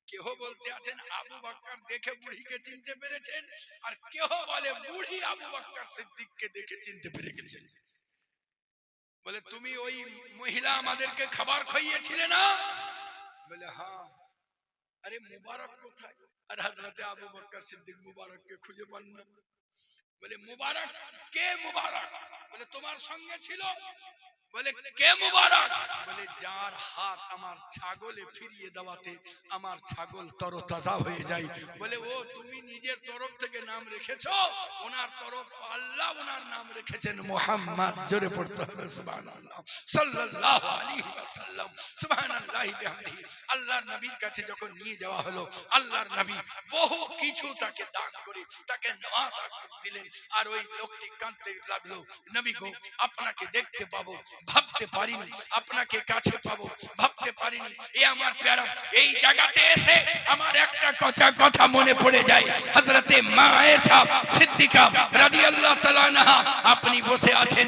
কেহ বলতে আছেন আবু বকর দেখে বুড়িকে চিনতে পেরেছেন, আর কেহ বলে বুড়ি আবু বকর সিদ্দিককে দেখে চিনতে পেরে গেছেন। বলে তুমি ওই মহিলা আমাদেরকে খাবার খাইয়েছিলে না? বলে হ্যাঁ। আরে মুবারক কোথায়? আর হযরতে আবু বকর সিদ্দিক মুবারককে খুঁজে পান না। বলে মুবারক কে? মুবারক বলে তোমার সঙ্গে ছিল। বলে কে মুবারক? বলে যার হাত আমার ছাগলে ফিরিয়ে দেওয়াতে আমার ছাগল তরতাজা হয়ে যায়। বলে ও তুমি নিজের তরফ থেকে নাম রেখেছো? ওনার তরফ আল্লাহ ওনার নাম রেখেছেন মুহাম্মদ। জোরে পড়তে হবে সুবহানাল্লাহ সাল্লাল্লাহু আলাইহি ওয়াসাল্লাম। সুবহানাল্লাহি বিহামদিহি। আল্লাহর নবীর কাছে যখন নিয়ে যাওয়া হলো, আল্লাহর নবী বহু কিছু তাকে দান করে তাকে নওয়াজা দিলেন। আর ওই লোকটি কাঁদতে লাগলো, নবী গো আপনাকে দেখতে পাবো ভাবতে পারিনি, আপনাকে কাছে পাবো ভাবতে পারিনি। এ আমার প্যারা, এই জায়গাতে এসে আমার একটা কথা মনে পড়ে যায়। হযরতে মা আয়েশা সিদ্দিকা রাদিয়াল্লাহু তাআলা আনহা আপনি বসে আছেন,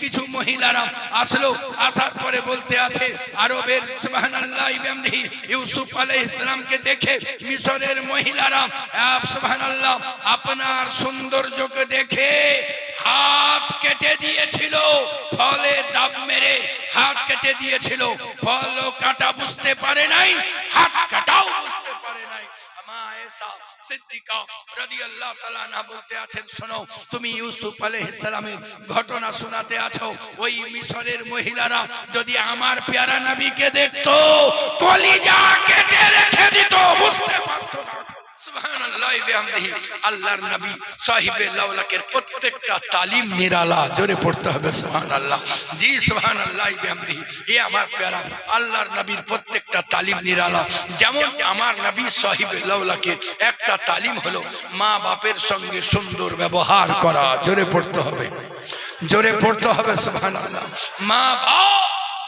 কিছু মহিলারা আসলো, আসার পরে বলতে আছে আরবের সুবহানাল্লাহ বিহামদিহি ইউসুফ আলাইহিস সালামকে দেখে মিশরের মহিলারা সুবহানাল্লাহ আপনার সৌন্দর্যকে দেখে হাত কেটে দিয়েছিল, ফলে দাব মেরে হাত কেটে দিয়েছিল। ফল কাটা বুঝতে পারে নাই, হাত কাটাও বুঝতে পারে নাই। মা আয়েশা সিদ্দিকা রাদিয়াল্লাহু তাআলা আনহা বলতে আছেন শোনো, তুমি ইউসুফ আলাইহিস সালামের ঘটনা শোনাতে আছো। ওই মিশরের মহিলারা যদি আমার প্যারা নবীকে দেখতো কলিজা কেটে রেখে দিত, বুঝতে পারতো না। সুবহানাল্লাহ বিহামদিহি। আল্লাহর নবী সাহিবে লাওলাকের প্রত্যেকটা তালিম নিরালা। জোরে পড়তে হবে সুবহানাল্লাহ। জি সুবহানাল্লাহ বিহামদিহি। এ আমার প্যারা আল্লাহর নবীর প্রত্যেকটা তালিম নিরালা। যেমন আমার নবী সাহিবে লাওলাকের একটা তালিম হলো মা বাপের সঙ্গে সুন্দর ব্যবহার করা। জোরে পড়তে হবে, জোরে পড়তে হবে সুবহানাল্লাহ। মা বাপ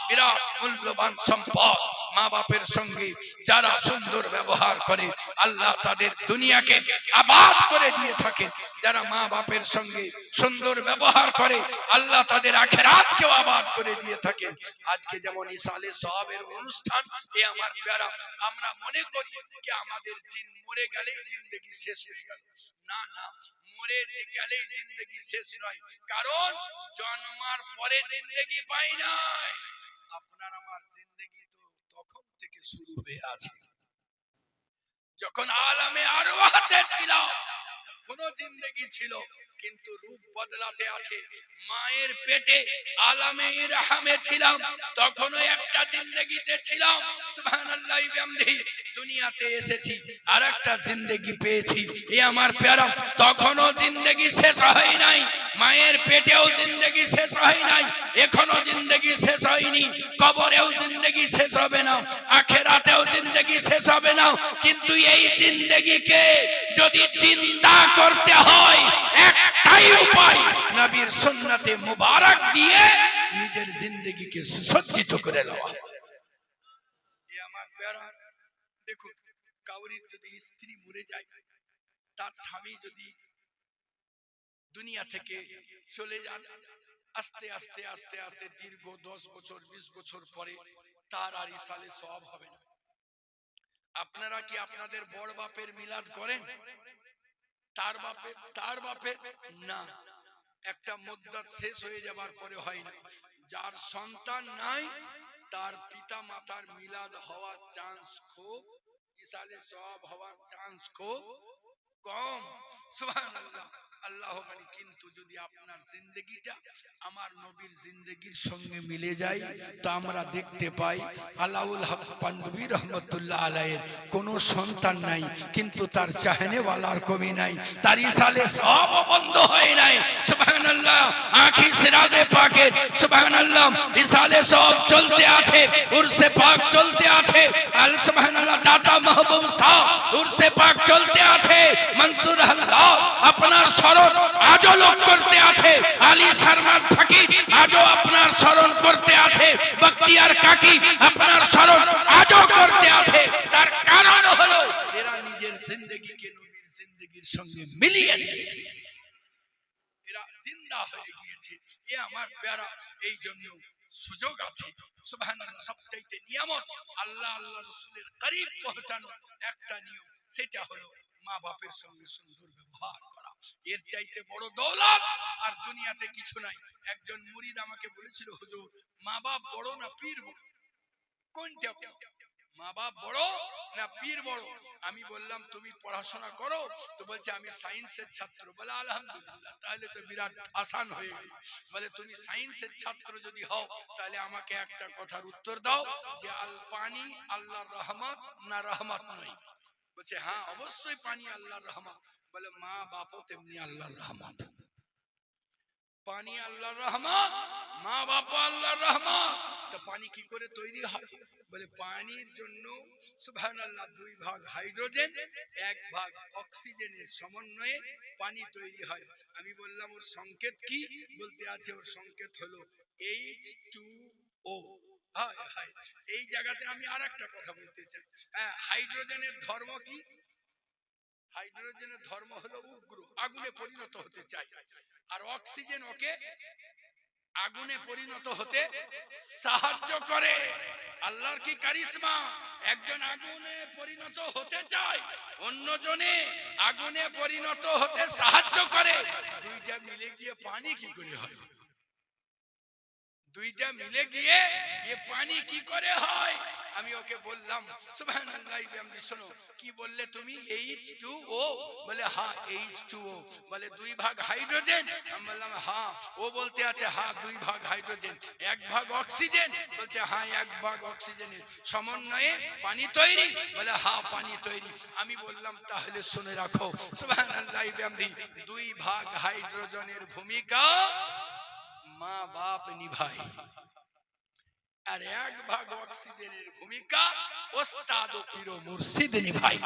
বিরাট মূল্যবান সম্পদ। মা বাপের সঙ্গে যারা সুন্দর ব্যবহার করে আল্লাহ তাদের দুনিয়াকে আবাদ করে দিয়ে থাকেন। যারা মা বাপের সঙ্গে সুন্দর ব্যবহার করে আল্লাহ তাদের আখিরাতকেও আবাদ করে দিয়ে থাকেন। আজকে যেমন ইসালে সওয়াবের অনুষ্ঠান, এ আমার প্যারা আমরা মনে করি যে আমাদের মরে গেলেই জিন্দেগি শেষ হয়ে গেল। না না, মরে গেলেই জিন্দেগি শেষ নয়, কারণ জন্মার পরে জিন্দেগি পাই নাই। আপনার আমার জিন্দেগি তো তখন থেকে শুরু হয়ে আছে। যখন আলামে আরওয়াতে ছিল তখনও জিন্দেগি ছিল, কিন্তু রূপ বদলাতে আছে। মায়ের পেটে আলামে ইরহামে ছিলাম, তখনও একটা জিন্দেগিতে ছিলাম। সুবহানাল্লাহি বিহামদিহি। দুনিয়াতে এসেছি আর একটা জিন্দেগি পেয়েছি। এ আমার প্যারা, তখনও জিন্দেগি শেষ হয় নাই, মায়ের পেটেও জিন্দেগি শেষ হয় নাই, এখনো জিন্দেগি শেষ হয়নি। কবরেও জিন্দেগি শেষ হবে না, আখিরাতেও জিন্দেগি শেষ হবে না। কিন্তু এই জিন্দেগিকে যদি জিন্দা করতে হয় একটাই উপায়, নবীর সুন্নতে মুবারক দিয়ে নিজের জিন্দেগিকে সুসজ্জিত করে নেওয়া। এ আমার প্যারা, দেখুন কাউরির যদি স্ত্রী মরে যায়, তার স্বামী যদি দুনিয়া থেকে চলে যান, আস্তে আস্তে আস্তে আস্তে দীর্ঘ 10 বছর 20 বছর পরে তার আর ইসালে সওয়াব হবে না। আপনারা কি আপনাদের বড় বাপের মিলাদ করেন? তার বাপের না, একটা মুদ্দাত শেষ হয়ে যাবার পরে হয় না। যার সন্তান নাই তার পিতা মাতার মিলাদ হওয়ার চান্স খুব, ইসালে সওয়াব হওয়ার চান্স খুব কম। সুবহানাল্লাহ। আল্লাহ মানে, কিন্তু যদি আপনার জিন্দেগিটা আমার নবীর জিন্দেগির সঙ্গে মিলে যায় তো আমরা দেখতে পাই আলাউল হক পান্ডবী রহমতুল্লাহ আলাইহির কোনো সন্তান নাই, কিন্তু তার চাহনেওয়ালার কমি নাই, তার ইসালে সওয়াব বন্ধ হয় নাই। সুবহানাল্লাহ। আঁখি সিরাজে পাকের সুবহানাল্লাহ ইসালে সওয়াব চলতে আছে, উরসে পাক চলতে আছে। আল সুবহানাল্লাহ দাতা মাহবুব সাহ উরসে পাক চলতে আছে। মনসুর আল্লাহ আপনার স্মরণ আজও লোক করতে আছে। আলী শর্মার ফকির আজও আপনার স্মরণ করতে আছে। বখতিয়ার কাকি আপনার স্মরণ আজও করতে আছে। তার কারণ হলো এরা নিজের জিন্দেগিকে নবীর জিন্দেগির সঙ্গে মিলিয়ে দিয়েছে, এরা জিন্দা হয়ে গিয়েছে। এ আমার প্যারা, এই জন্য সুযোগ আছে। সুবহানাল্লাহ, সবচাইতে নিয়ামত আল্লাহ আল্লাহ রাসূলের করিব পৌঁছানো একটা নিয়ম, সেটা হলো মা বাপের সঙ্গে সুন্দর ব্যবহার করা। এর চাইতে বড় দৌলত আর দুনিয়াতে কিছু নাই। একজন মুরিদ আমাকে বলেছিল, হুজুর মা বাপ বড় না পীর বড়? কোনটা? মা বাপ বড় না পীর বড়? আমি বললাম তুমি পড়াশোনা করো তো? বলছে আমি সায়েন্সের ছাত্র। বলে আলহামদুলিল্লাহ, তাহলে তো বিরাট আসান হয়ে গেল। বলে তুমি সায়েন্সের ছাত্র যদি হও তাহলে আমাকে একটা কথার উত্তর দাও যে আল পানি আল্লাহর রহমত না রহমত নয়? বলছে হ্যাঁ অবশ্যই পানি আল্লাহর রহমত। বলে মা বাপও তেমনি আল্লাহর রহমত। পানি আল্লাহর রহমত, মা বাপ আল্লাহর রহমত। তো পানি কি করে তৈরি হয়? বলে পানির জন্য সুবহানাল্লাহ 2 ভাগ হাইড্রোজেন 1 ভাগ অক্সিজেনের সমন্বয়ে পানি তৈরি হয়। আমি বললাম ওর সংকেত কি? বলতে আছে ওর সংকেত হলো H2O। হায় হায়, এই জায়গাতে আমি আরেকটা কথা বলতে চাই। হ্যাঁ, হাইড্রোজেনের ধর্ম কি? হাইড্রোজেনের ধর্ম হলো উগ্র, আগুনে পরিণত হতে চায়। আর অক্সিজেন ওকে আগুনে পরিণত হতে সাহায্য করে। আল্লাহর কি কারিশমা! একজন আগুনে পরিণত হতে চায়, অন্যজনে আগুনে পরিণত হতে সাহায্য করে। দুইটা মিলে গিয়ে পানি কি করে হয়? দুইটা মিলে গিয়ে এ পানি কি করে হয়? আমি ওকে বললাম সুবহানাল্লাহ, বিহামদি, শোনো কি বললে তুমি? H2O। বলে হ্যাঁ H2O। বলে 2 ভাগ হাইড্রোজেন? আমি বললাম হ্যাঁ। ও বলতে আছে হ্যাঁ 2 ভাগ হাইড্রোজেন 1 ভাগ অক্সিজেন? বলছে হ্যাঁ 1 ভাগ অক্সিজেনের সমন্বয়ে পানি তৈরি। বলে হ্যাঁ পানি তৈরি। আমি বললাম তাহলে শুনে রাখো সুবহানাল্লাহ, বিহামদি, 2 ভাগ হাইড্রোজেনের ভূমিকা মা বাপ নিভায়, আর 1 ভাগ অক্সিজেনের ভূমিকা ওস্তাদ ও পীর ও মুর্শিদ নিভায়।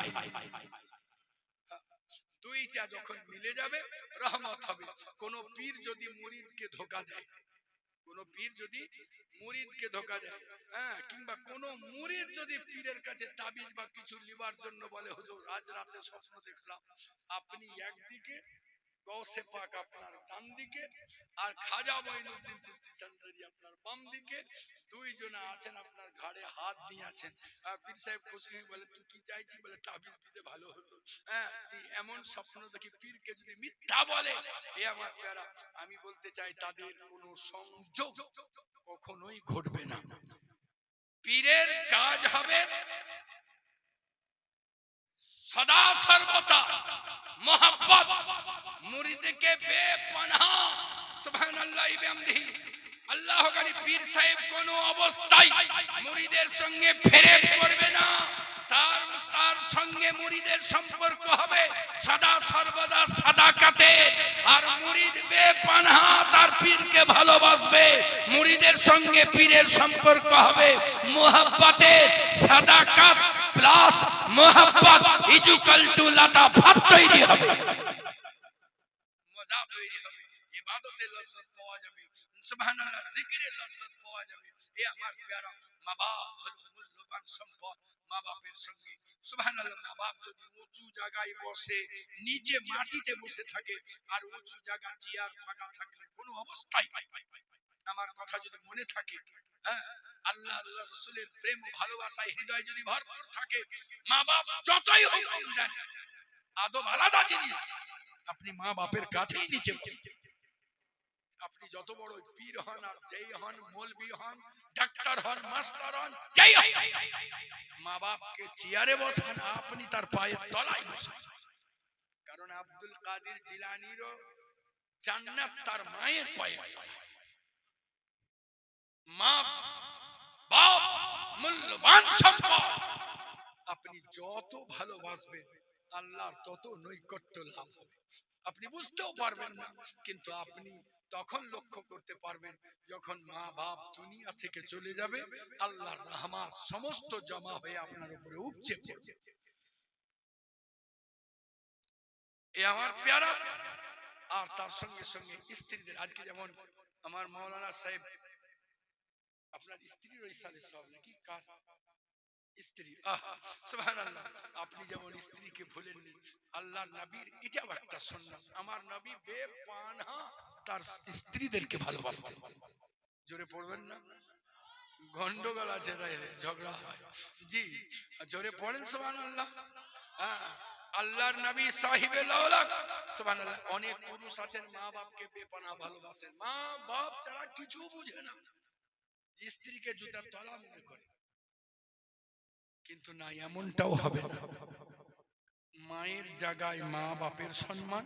দুইটা যখন মিলে যাবে রহমত হবে। কোন পীর যদি মুরিদকে ধোঁকা দেয়, কোন পীর যদি মুরিদকে ধোঁকা দেয়, হ্যাঁ, কিংবা কোন মুরিদ যদি পীরের কাছে তাবিজ বা কিছু লিবার জন্য বলে হুজুর আজ রাতে স্বপ্ন দেখলাম আপনি একদিকে, গৌসে পাক আপনার ডান দিকে, আর খাজা মঈনুদ্দিন চিশতি সেন্টারি আপনার বাম দিকে, দুইজনে আছেন আপনার ঘাড়ে হাত দিয়ে আছেন। পীর সাহেব খুশি হয়ে বলে তুই কি চাইছি? বলে তাবিজ দিতে ভালো হতো। হ্যাঁ, এমন স্বপ্ন দেখি পীরকে যদি মিথ্যা বলে, এ আমার প্যারা, আমি বলতে চাই তাদের কোনো সংযোগ কখনোই ঘটবে না। পীরের কাজ হবে সদা সর্বদা মোহাব্বত, মুরিদকে বেপনাহ সুবহানাল্লাহ বিহামদিহি। আল্লাহ গানি পীর সাহেব কোন অবস্থায় মুরিদের সঙ্গে ফেরে করবে না। তার সঙ্গে মুরিদের সম্পর্ক হবে সদা সর্বদা সাদাকাতে। আর মুরিদ বেপনাহ তার পীরকে ভালোবাসবে। মুরিদের সঙ্গে পীরের সম্পর্ক হবে মোহাব্বতে। সাদাকাত প্লাস মোহাব্বত ইকুয়াল টু লাতাফাত তৈরি হবে, মজা তৈরি হবে, ইবাদতের লজ্জত পাওয়া যাবে, সুবহানাল্লাহ জিকিরের লজ্জত পাওয়া যাবে। এ আমার প্যারা, মা বাপ হলো মূল্যবান সম্পদ। মা বাপের সঙ্গে সুবহানাল্লাহ, মা বাপ যদি উঁচু জায়গায় বসে, নিচে মাটিতে বসে থাকে, আর উঁচু জায়গা চেয়ার ফাঁকা থাকলে কোনো অবস্থায়, আমার কথা যদি মনে থাকে, হ্যাঁ, আল্লাহ আল্লাহ রাসূলের প্রেম ও ভালোবাসায় হৃদয় যদি ভরপুর থাকে, মা বাপ যতই হুকুম দেন, আদব আলাদা জিনিস, আপনি মা বাপের কাছেই নিচে বসেন। আপনি যত বড় পীর হন আর যেই হন, মৌলবি হন, ডাক্তার হন, মাস্টার হন, যেই হন, মা বাপকে চেয়ারে বসান, আপনি তার পায়ের তলায় বসেন। কারণ আব্দুল কাদের জিলানীরও জান্নাত তার মায়ের পায়ের তলায়। মা বাপ মূল্যবান সম্পদ। আপনি যত ভালোবাসবেন আল্লাহর তত নৈকট্য লাভ হবে। আপনি বুঝতেও পারবেন না, কিন্তু আপনি তখন লক্ষ্য করতে পারবেন যখন মা বাপ দুনিয়া থেকে চলে যাবে, আল্লাহর রহমত সমস্ত জমা হয়ে আপনার উপরে উপচে পড়বে। এ আমার প্যারা। আর তার সঙ্গে সঙ্গে স্ত্রীদের, আজকে যেমন আমার মাওলানা সাহেব, আপনার স্ত্রীর ওই সালে সব নাকি কার স্ত্রী, সুবহানাল্লাহ, আপনি যেমন স্ত্রীকে ভুলেননি, আল্লাহর নবীর এটাও একটা সুন্নাত। আমার নবী বেপানাহ তার স্ত্রীদেরকে ভালোবাসতেন। জোরে পড়বেন না, গন্ডগোল আছে, তাই ঝগড়া হয়। জি, জোরে পড়েন সুবহানাল্লাহ। হ্যাঁ, আল্লাহর নবী সাহিবে লাওলাক সুবহানাল্লাহ। অনেক পুরুষ আছেন মা বাপকে বেপনা ভালোবাসেন, মা বাপ ছাড়া কিছু বুঝে না, স্ত্রীকে জুতার তলা মনে করে। কিন্তু না, এমনটাও হবে না। মায়ের জায়গায় মা বাপের সম্মান,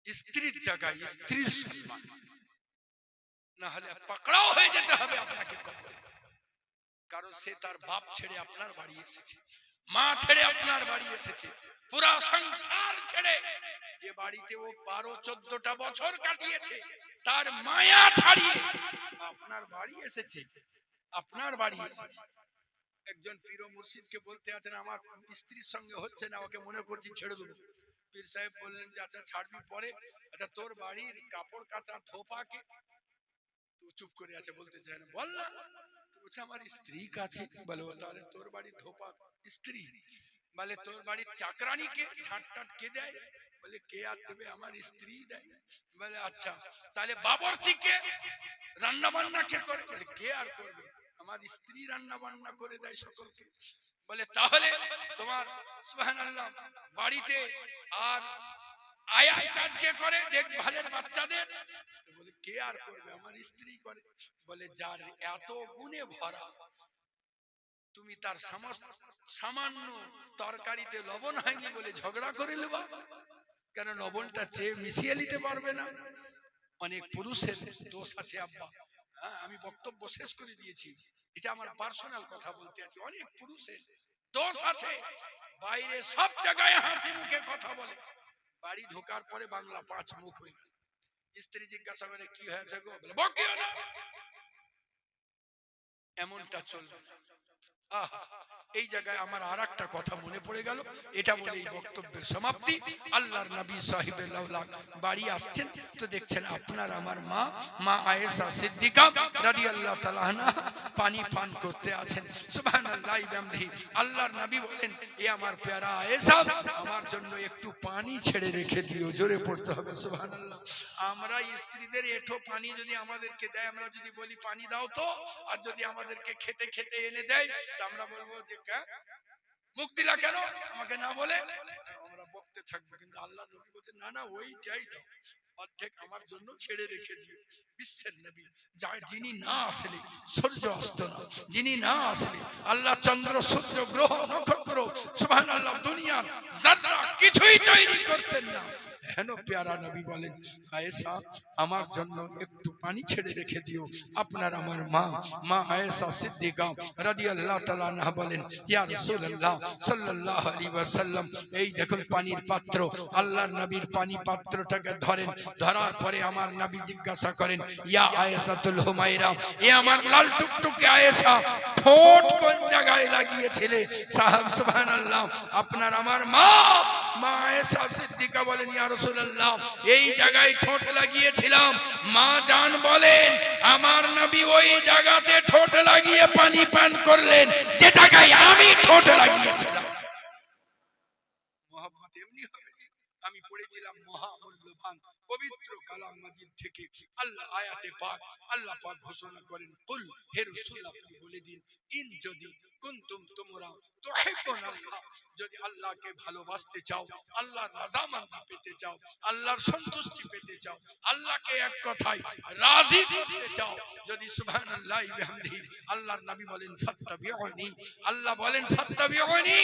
স্ত্রীর জায়গায় স্ত্রীর সম্মান, না হলে পাকড়াও হয়ে যেতে হবে আপনাকে কবরে। কারণ সে তার বাপ ছেড়ে আপনার বাড়ি এসেছে, মা ছেড়ে আপনার বাড়ি এসেছে, পুরা সংসার ছেড়ে যে বাড়িতে ও 12-14টা বছর কাটিয়েছে, তার মায়া ছাড়িয়ে আপনার বাড়ি এসেছে, আপনার বাড়ি এসেছে। একজন পীর ও মুর্শিদকে বলতে আছেন আমার স্ত্রীর সঙ্গে হচ্ছে না, ওকে মনে করছি ছেড়ে দেবো। পীর সাহেব বললেন যে আচ্ছা ছাড়বি পরে, আচ্ছা তোর বাড়ির কাপড় কাচা ধোপাকে, তো চুপ করে আছে, বলতে চায় না, বল না। বলছে আমার স্ত্রী কাছে। বলে ও তাহলে তোর বাড়ির ধোপা স্ত্রী? বলে তোর বাড়ির চাকরানিকে ঝাঁট টাট কে দেয়? বলে কে আর দেবে, আমার স্ত্রী দেয়। বলে আচ্ছা তাহলে বাবরচিকে রান্না বান্না কে করে? বলে কে আর করবে, আমার স্ত্রী রান্না বান্না করে দেয় সকলকে। বলে তাহলে তোমার সুবহানাল্লাহ বাড়িতে আর আয়া কাজ কে করে, দেখভালের বাচ্চাদের? বলে কে আর করবে, আমার স্ত্রী করে। বলে যার এত গুণে ভরা, তুমি তার সামান্য তরকারিতে লবণ হয়নি বলে ঝগড়া করে নেবা? কেন লবণটা চেয়ে মিশিয়ে নিতে পারবে না? অনেক পুরুষের দোষ আছে আব্বা। হ্যাঁ, আমি বক্তব্য শেষ করে দিয়েছি, এটা আমার পার্সোনাল কথা বলতে আছি। অনেক পুরুষের দোষ আছে, বাইরে সব জায়গায় হাসি মুখে কথা বলে, বাড়ি ঢোকার পরে বাংলা 5 মুখ হয়ে গেল। স্ত্রী জিজ্ঞাসা করে কি হয়েছে গো? বলে বকিও না। এমনটা চলবে না। এই জায়গায় আমার আরেকটা কথা মনে পড়ে গেল, এটা বলে এই বক্তব্যের সমাপ্তি। আল্লাহর নবী সাহিবে লাওলাক বাড়ি আসছেন, তো দেখছেন আপনার আমার মা আয়েশা সিদ্দিকা রাদিয়াল্লাহু তাআলা আনহা পানি পান করতে আছেন। সুবহানাল্লাহি বিহামদিহি। আল্লাহর নবী বলেন, এ আমার প্যারা আয়েশা, আমার জন্য একটু পানি ছেড়ে রেখে দিও। জোরে পড়তে হবে সুবহানাল্লাহ। আমরা স্ত্রীদের এঁঠো পানি যদি আমাদেরকে দেয়, আমরা যদি বলি পানি দাও তো, আর যদি আমাদেরকে খেতে খেতে এনে দেয়, আমরা বলবো যে মুখ দিলা কেন আমাকে না বলে, আমরা বকতে থাকবো। কিন্তু আল্লাহ নবী বলছেন না না, ওইটাই দাও, অর্ধেক আমার জন্য ছেড়ে রেখে দিও। বিশ্বের নবী, যিনি না আসলে সূর্য অস্ত না, যিনি না আসলে আল্লাহ চন্দ্র সূর্য গ্রহ নক্ষত্র সুবহানাল্লাহ দুনিয়া যারা কিছুই তৈরি করতেন না, হেন প্যারা নবী বলেন আয়েশা আমার জন্য একটু পানি ছেড়ে রেখে দিও। আপনার আমার মা আয়েশা সিদ্দিকা রাদিয়াল্লাহু তাআলা আনহা বলেন, ইয়া রাসূলুল্লাহ সাল্লাল্লাহু আলাইহি ওয়াসাল্লাম, এই দেখুন পানির পাত্র। আল্লাহর নবীর পানি পাত্রটাকে ধরেন, ধরার পরে আমার নবী জিজ্ঞাসা করেন, ইয়া আয়েশাতুল হুমায়রা, এ আমার লাল টুকটুকে আয়েশা, ঠোঁট কোন জায়গায় লাগিয়েছিলে? সাহাব সুবহানাল্লাহ, আপনার আমার মা আয়েশা সিদ্দিকা বলেন, ইয়া রাসূলুল্লাহ এই জায়গায় ঠোঁট লাগিয়েছিলাম। মা জান বলেন, আমার নবী ওই জায়গাতে ঠোঁট লাগিয়ে পানি পান করলেন যে জায়গায় আমি ঠোঁট লাগিয়েছিলাম। মহব্বত এমনি হবে যে আমি পড়েছিলাম মহামূল্যবান পবিত্র কালাম মাজিদ থেকে আল্লাহ আয়াতে পাক, আল্লাহ পাক ঘোষণা করেন, কুল হে রাসূল আপনি বলে দিন, ইন যদি কুনতুম তোমরা তুহিব্বুন আল্লাহ, যদি আল্লাহকে ভালোবাসতে চাও, আল্লাহর রাজামন্দি পেতে চাও, আল্লাহর সন্তুষ্টি পেতে চাও, আল্লাহকে এক কথায় রাজি করতে চাও, যদি সুবহানাল্লাহি বিহামদিহি আল্লাহর নবী বলেন ফাত্তাবিউনি, আল্লাহ বলেন ফাত্তাবিউনি।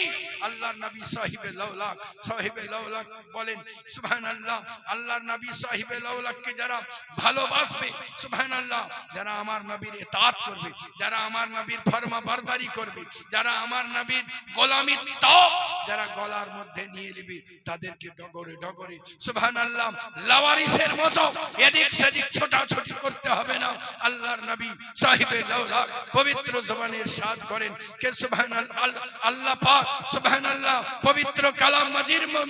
আল্লাহর নবী সাহিবে লাওলাক বলেন সুবহানাল্লাহ, আল্লাহর নবী সাহিবে লাওলাককে যারা ভালোবাসবে সুবহানাল্লাহ, যারা আমার নবীর ইতাআত করবে, যারা আমার নবীর ফরমাবরদারি করবে, যারা আমার নবীর গোলামি তাও যারা গলার মধ্যে নিয়ে নেবে, তাদেরকে ডগরে ডগরে সুবহানাল্লাহ লাওয়ারিসের মতো এদিক সেদিক ছোটাছুটি করতে হবে না। আল্লাহর নবী সাহিবে লাওলাক পবিত্র জবানের ইরশাদ করেন কে সুবহানাল্লাহ, আল্লাহ পাক সুবহানাল্লাহ পবিত্র কালাম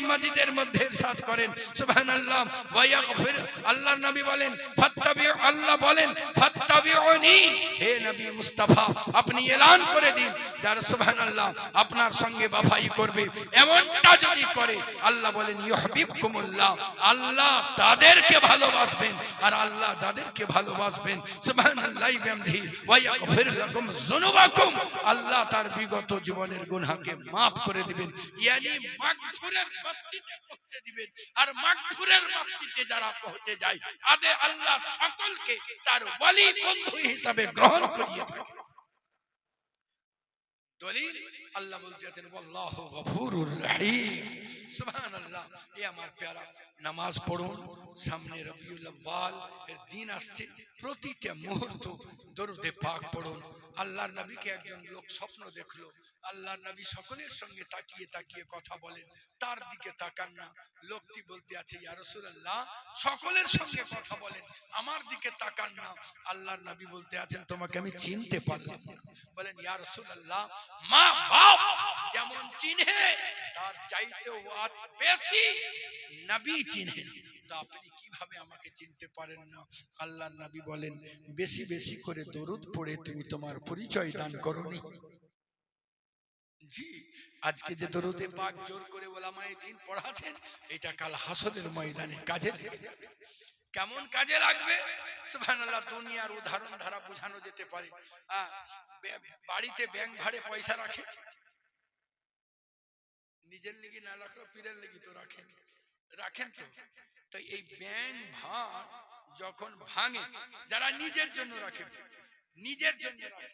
মাজিদের মধ্যে ইরশাদ করেন সুবহানাল্লাহ ওয়া ইয়াগফির, আল্লাহর নবী বলেন ফাত্তাবিউ, আল্লাহ বলেন ফাত্তাবিউনি। হে নবী মুস্তাফা আপনি এলান করে দিন, যারা সুবহানাল্লাহ আপনার আপনার সঙ্গে বাফাই করবে, এমনটা যদি করে আল্লাহ বলেন ইউহিব্বুকুমুল্লাহ, আল্লাহ তাদেরকে ভালোবাসবেন, আর আল্লাহ যাদেরকে ভালোবাসবেন সুবহানাল্লাহি ওয়া বিহামদিহি ওয়া ইয়াগফির লাকুম যুনুবাকুম, আল্লাহ তার বিগত জীবনের গুনাহকে maaf করে দিবেন, ইয়ানি মাগফিরের বস্তিতে পৌঁছে দিবেন। আর মাগফিরের বস্তিতে যারা পৌঁছে যায় আদে আল্লাহ সকলকে তার ওয়ালি বন্ধু হিসাবে গ্রহণ করিয়ে থাকে। দলিল আল্লাহ বলতে আছেন আল্লাহু গফুরুর রহিম। সুবহানাল্লাহ। এ আমার প্যারা, নামাজ পড়ুন, সামনে রবিউল আউয়াল এর দিন আসছে, প্রতিটা মুহূর্ত দরুদে পাক পড়ুন। আল্লাহর নবীকে একজন লোক স্বপ্ন দেখলো, আল্লাহর নবী সকলের সঙ্গে তাকিয়ে তাকিয়ে কথা বলেন, তার দিকে তাকান না। লোকটি বলতে আছে ইয়া রাসূলুল্লাহ সকলের সঙ্গে কথা বলেন, আমার দিকে তাকান না। আল্লাহর নবী বলতে আছেন তোমাকে আমি চিনতে পারলাম না। বলেন ইয়া রাসূলুল্লাহ মা বাপ যেমন চিনে তার চাইতেও বেশি নবী চিনেন, তা আপনি কিভাবে আমাকে চিনতে পারেন না? আল্লাহর নবী বলেন বেশি বেশি করে দরুদ পড়ে তুমি তোমার পরিচয় দান করোনি। জি, আজকে যে দরুদে পাক জোর করে ওলামায়ে দ্বীন পড়াছেন, এটা কাল হাসরের ময়দানে কাজে লেগে যাবে। কেমন কাজে লাগবে? সুবহানাল্লাহ। দুনিয়ার উদাহরণ ধারা বোঝানো যেতে পারে। বাড়িতে ব্যাংক ভাড়ে পয়সা রাখে, নিজের লিগি না রাখলো পীরের লিগি তো রাখেন, রাখেন তো। তো এই ব্যাংক ভাড় যখন ভাঙে, যারা নিজের জন্য রাখে, নিজের জন্য রাখে,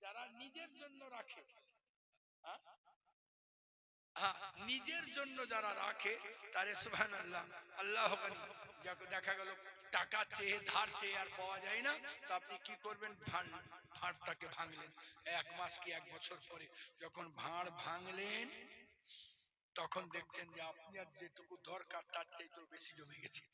যারা নিজের জন্য রাখে, নিজের জন্য যারা রাখে তারে সুবহানাল্লাহ আল্লাহ দেখা গেল টাকা চেয়ে ধার চেয়ে আর পাওয়া যায় না, তো আপনি কি করবেন? ভাঁড়টাকে ভাঙলেন, 1 মাস কি 1 বছর পরে যখন ভাঁড় ভাঙলেন তখন দেখছেন যে আপনার যেটুকু দরকার তার চাইতেও বেশি জমে গেছে।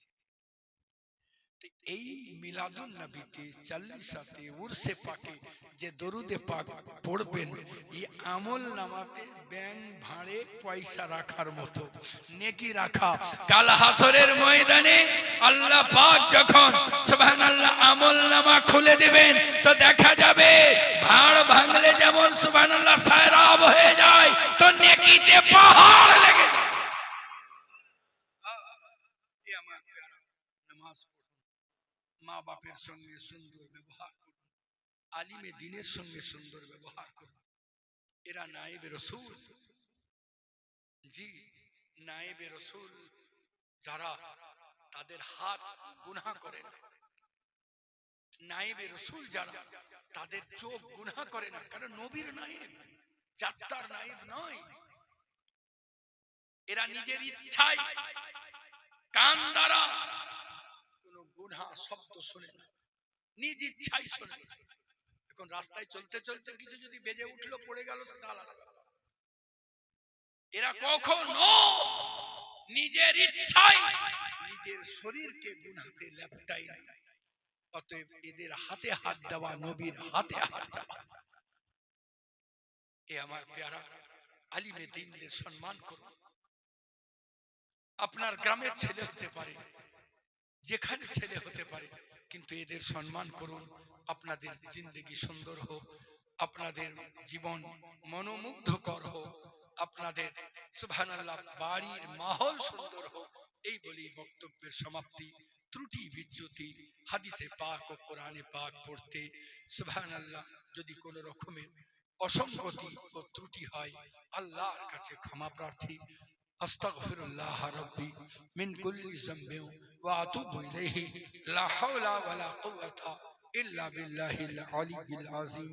এই মিলাদুন নবীতে চাল্লিশাতে উরসে পাকে যে দরুদে পাক পড়বেন, এই আমল নামাতে ব্যাংক ভাড়ে পয়সা রাখার মতো নেকি রাখা। কাল হাসরের ময়দানে আল্লাহ পাক যখন সুবহানাল্লাহ আমল নামা খুলে দিবেন, তো দেখা যাবে ভাড় ভাঙলে যেমন সুবহানাল্লাহ সায়রাব হয়ে যায়, তো নেকিতে পাহাড় লেগে যায়। আমার প্যারা, নামাজ মা বাপের সঙ্গে সুন্দর ব্যবহার করুন, আলিমে দ্বীনের সঙ্গে সুন্দর ব্যবহার করুন। এরা নায়েবে রাসূল। জি, নায়েবে রাসূল যারা তাদের হাত গুনাহ করে না, নায়েবে রাসূল যারা তাদের চোখ গুনাহ করে না, কারণ নবীর নায়েব, জাত্তার নায়েব নয়। এরা নিজের ইচ্ছায় কান দ্বারা গুনাহ শব্দ শুনে না, নিজ ইচ্ছাই শুনে। এখন রাস্তায় চলতে চলতে কিছু যদি বেজে উঠলো, পড়ে গেল, সেটা আলাদা। এরা কখনো নিজের ইচ্ছায় নিজের শরীরকে গুনাহতে লেপ্টায় নাই। অতএব এদের হাতে হাত দেওয়া নবীর হাতে হাত দেওয়া। এ আমার প্যারা, আলিমে দ্বীনদের সম্মান করুন। আপনার গ্রামের ছেলে হতে পারে, যেখানে ছেলে হতে পারে, কিন্তু এদের সম্মান করুন। আপনাদের জিন্দেগি সুন্দর হোক, আপনাদের জীবন মনোমুগ্ধকর হোক, আপনাদের সুবহানাল্লাহ বাড়ির মাহল সুন্দর হোক। এই বলেই বক্তব্যের সমাপ্তি। ত্রুটি বিচ্যুতি হাদিসে পাক ও কোরআনে পাক পড়তে সুবহানাল্লাহ যদি কোনো রকমের অসঙ্গতি ও ত্রুটি হয়, আল্লাহর কাছে ক্ষমা প্রার্থী। আস্তাগফিরুল্লাহ রাব্বি মিন কুল্লি যামবিন ওয়া আতুবু ইলাইহি লা হাওলা ওয়ালা কুওয়াতা ইল্লা বিল্লাহিল আলিয়্যিল আযীম।